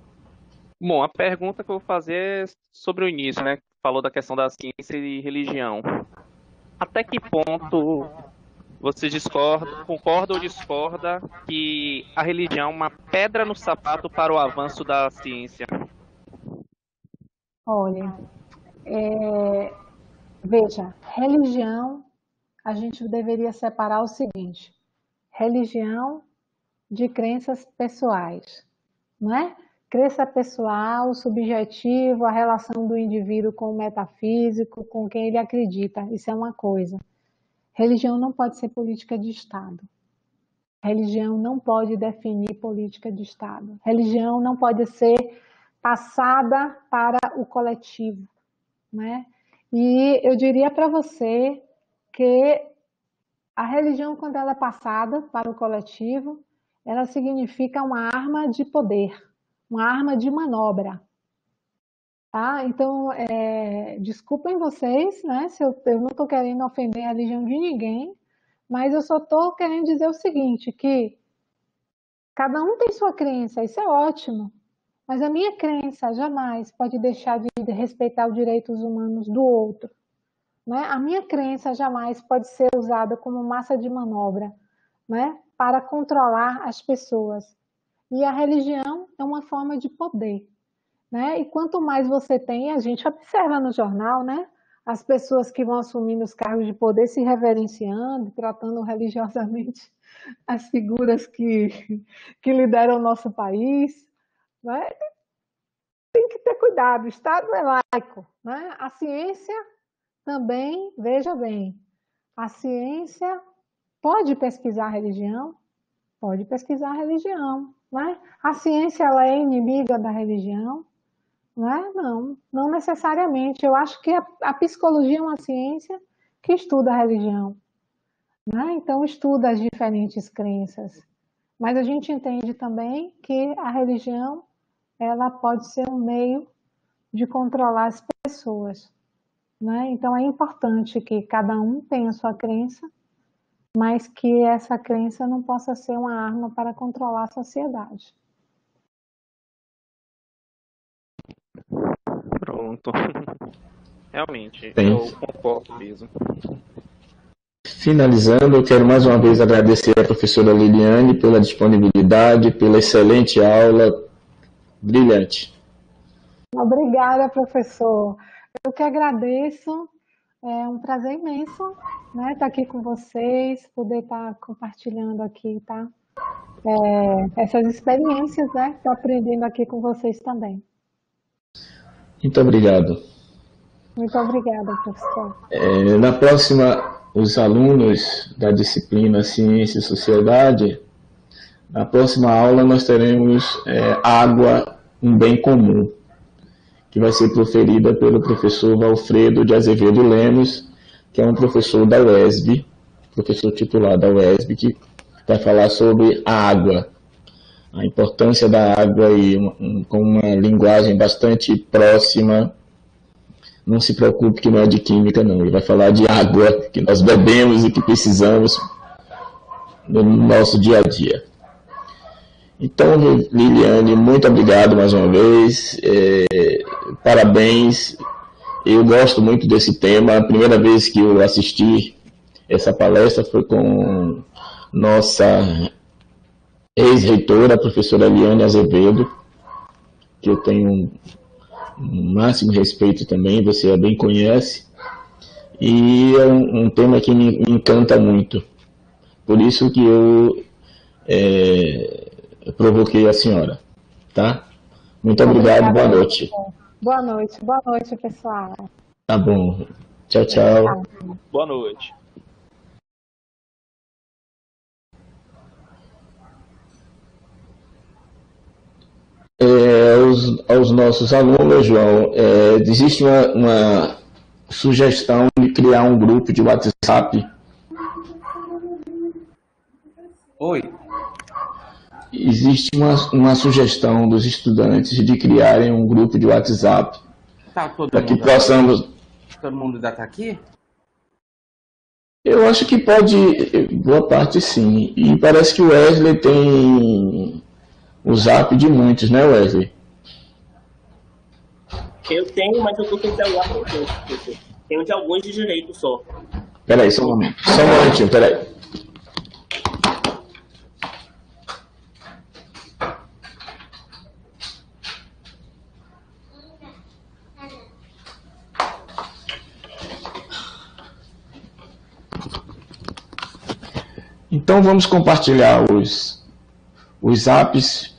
Bom, a pergunta que eu vou fazer é sobre o início, né? Falou da questão da ciência e religião. Até que ponto você concorda ou discorda que a religião é uma pedra no sapato para o avanço da ciência? Olha, veja, religião, a gente deveria separar o seguinte: religião de crenças pessoais, não é? Crença pessoal, subjetivo, a relação do indivíduo com o metafísico, com quem ele acredita, isso é uma coisa. Religião não pode ser política de Estado. Religião não pode definir política de Estado. Religião não pode ser passada para o coletivo, né? E eu diria para você que a religião, quando ela é passada para o coletivo, ela significa uma arma de poder, uma arma de manobra. Tá? Então, desculpem vocês, né, se eu não estou querendo ofender a religião de ninguém, Mas eu só estou querendo dizer o seguinte, que cada um tem sua crença, isso é ótimo, mas a minha crença jamais pode deixar de respeitar os direitos humanos do outro, né? A minha crença jamais pode ser usada como massa de manobra, né, para controlar as pessoas. E a religião é uma forma de poder, né? E quanto mais você tem, a gente observa no jornal, né, as pessoas que vão assumindo os cargos de poder se reverenciando, tratando religiosamente as figuras que lideram o nosso país, né? Tem que ter cuidado, o Estado é laico, né? A ciência também, veja bem, a ciência pode pesquisar a religião? Pode pesquisar a religião, né? A ciência ela é inimiga da religião? Não, não necessariamente. Eu acho que a psicologia é uma ciência que estuda a religião, né? Então estuda as diferentes crenças. Mas a gente entende também que a religião ela pode ser um meio de controlar as pessoas, né? Então é importante que cada um tenha a sua crença, mas que essa crença não possa ser uma arma para controlar a sociedade. Pronto. Realmente, Bem, eu concordo mesmo. finalizando, eu quero mais uma vez agradecer à professora Liliane pela disponibilidade, pela excelente aula, brilhante. Obrigada, professor. Eu que agradeço. É um prazer imenso, né, estar aqui com vocês, poder estar compartilhando aqui, tá? Essas experiências, né? Estou aprendendo aqui com vocês também. Muito obrigado. Muito obrigada, professor. Na próxima, os alunos da disciplina Ciência e Sociedade, na próxima aula nós teremos água, um bem comum, que vai ser proferida pelo professor Valfredo de Azevedo Lemos, que é um professor da UESB, professor titular da UESB, que vai falar sobre a água, a importância da água e com uma linguagem bastante próxima. Não se preocupe que não é de química, não. Ele vai falar de água que nós bebemos e que precisamos no nosso dia a dia. Então, Liliane, muito obrigado mais uma vez. Parabéns. Eu gosto muito desse tema. A primeira vez que eu assisti essa palestra foi com nossa ex-reitora, a professora Eliane Azevedo, que eu tenho um máximo respeito também, você a bem conhece, e é um tema que me encanta muito. Por isso que eu provoquei a senhora, tá? Muito obrigado, boa noite. Boa noite, pessoal. Tá bom. Tchau, tchau. Boa noite. Aos nossos alunos, João, existe uma sugestão de criar um grupo de WhatsApp. Oi. Existe uma sugestão dos estudantes de criarem um grupo de WhatsApp Tá para que possamos. todo mundo já está aqui? Eu acho que pode, boa parte sim. E parece que o Wesley tem o zap de muitos, né, Wesley? Eu tenho, mas eu tô com o celular com tempo. Tenho de alguns de direito só. Peraí, só um momento. Só um momentinho, peraí. Então vamos compartilhar os apps.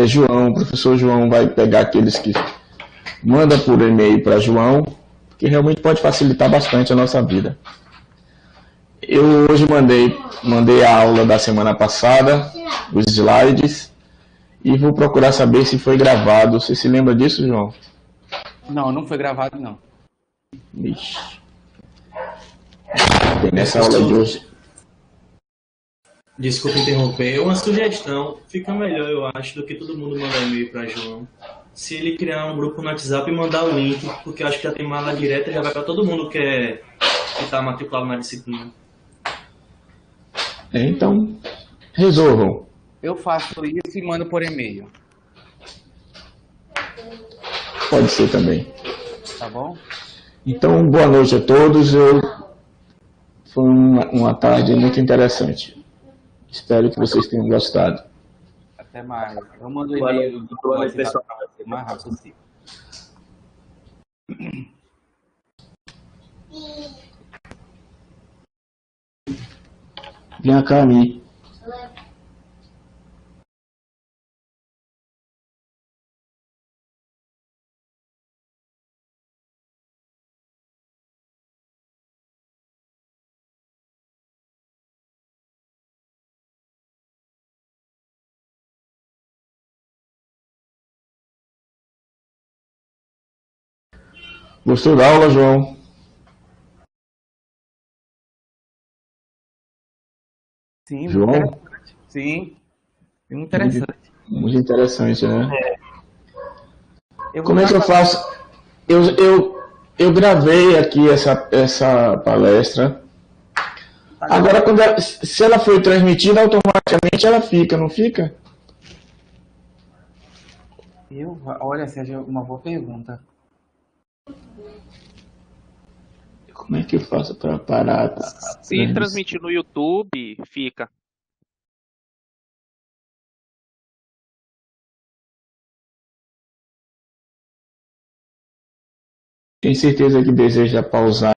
João, o professor João vai pegar aqueles que manda por e-mail para João, que realmente pode facilitar bastante a nossa vida. Eu hoje mandei a aula da semana passada, os slides, e vou procurar saber se foi gravado. Você se lembra disso, João? Não, não foi gravado, não. Ixi. Tem nessa aula de hoje. Desculpa interromper, uma sugestão, fica melhor eu acho do que todo mundo mandar e-mail para João. Se ele criar um grupo no WhatsApp e mandar o link, porque eu acho que já tem mala direta, já vai para todo mundo que está matriculado na disciplina. Então, resolvam. Eu faço isso e mando por e-mail, Pode ser também. tá bom? Então, boa noite a todos. Foi uma tarde muito interessante. Espero que vocês tenham gostado. Até mais. Eu mando o Boa e-mail noite, do boa noite, WhatsApp pessoal. o mais rápido possível. Venha cá, Mi. Gostou da aula, João? Sim, muito João? interessante. Sim, muito interessante. Muito interessante, né? Eu vou Como é que eu passar- faço? Eu gravei aqui essa palestra. Agora, se ela foi transmitida, automaticamente ela fica, não fica? Olha, Sérgio, uma boa pergunta. Como é que eu faço para parar? Se transmitir no YouTube, fica. Tem certeza que deseja pausar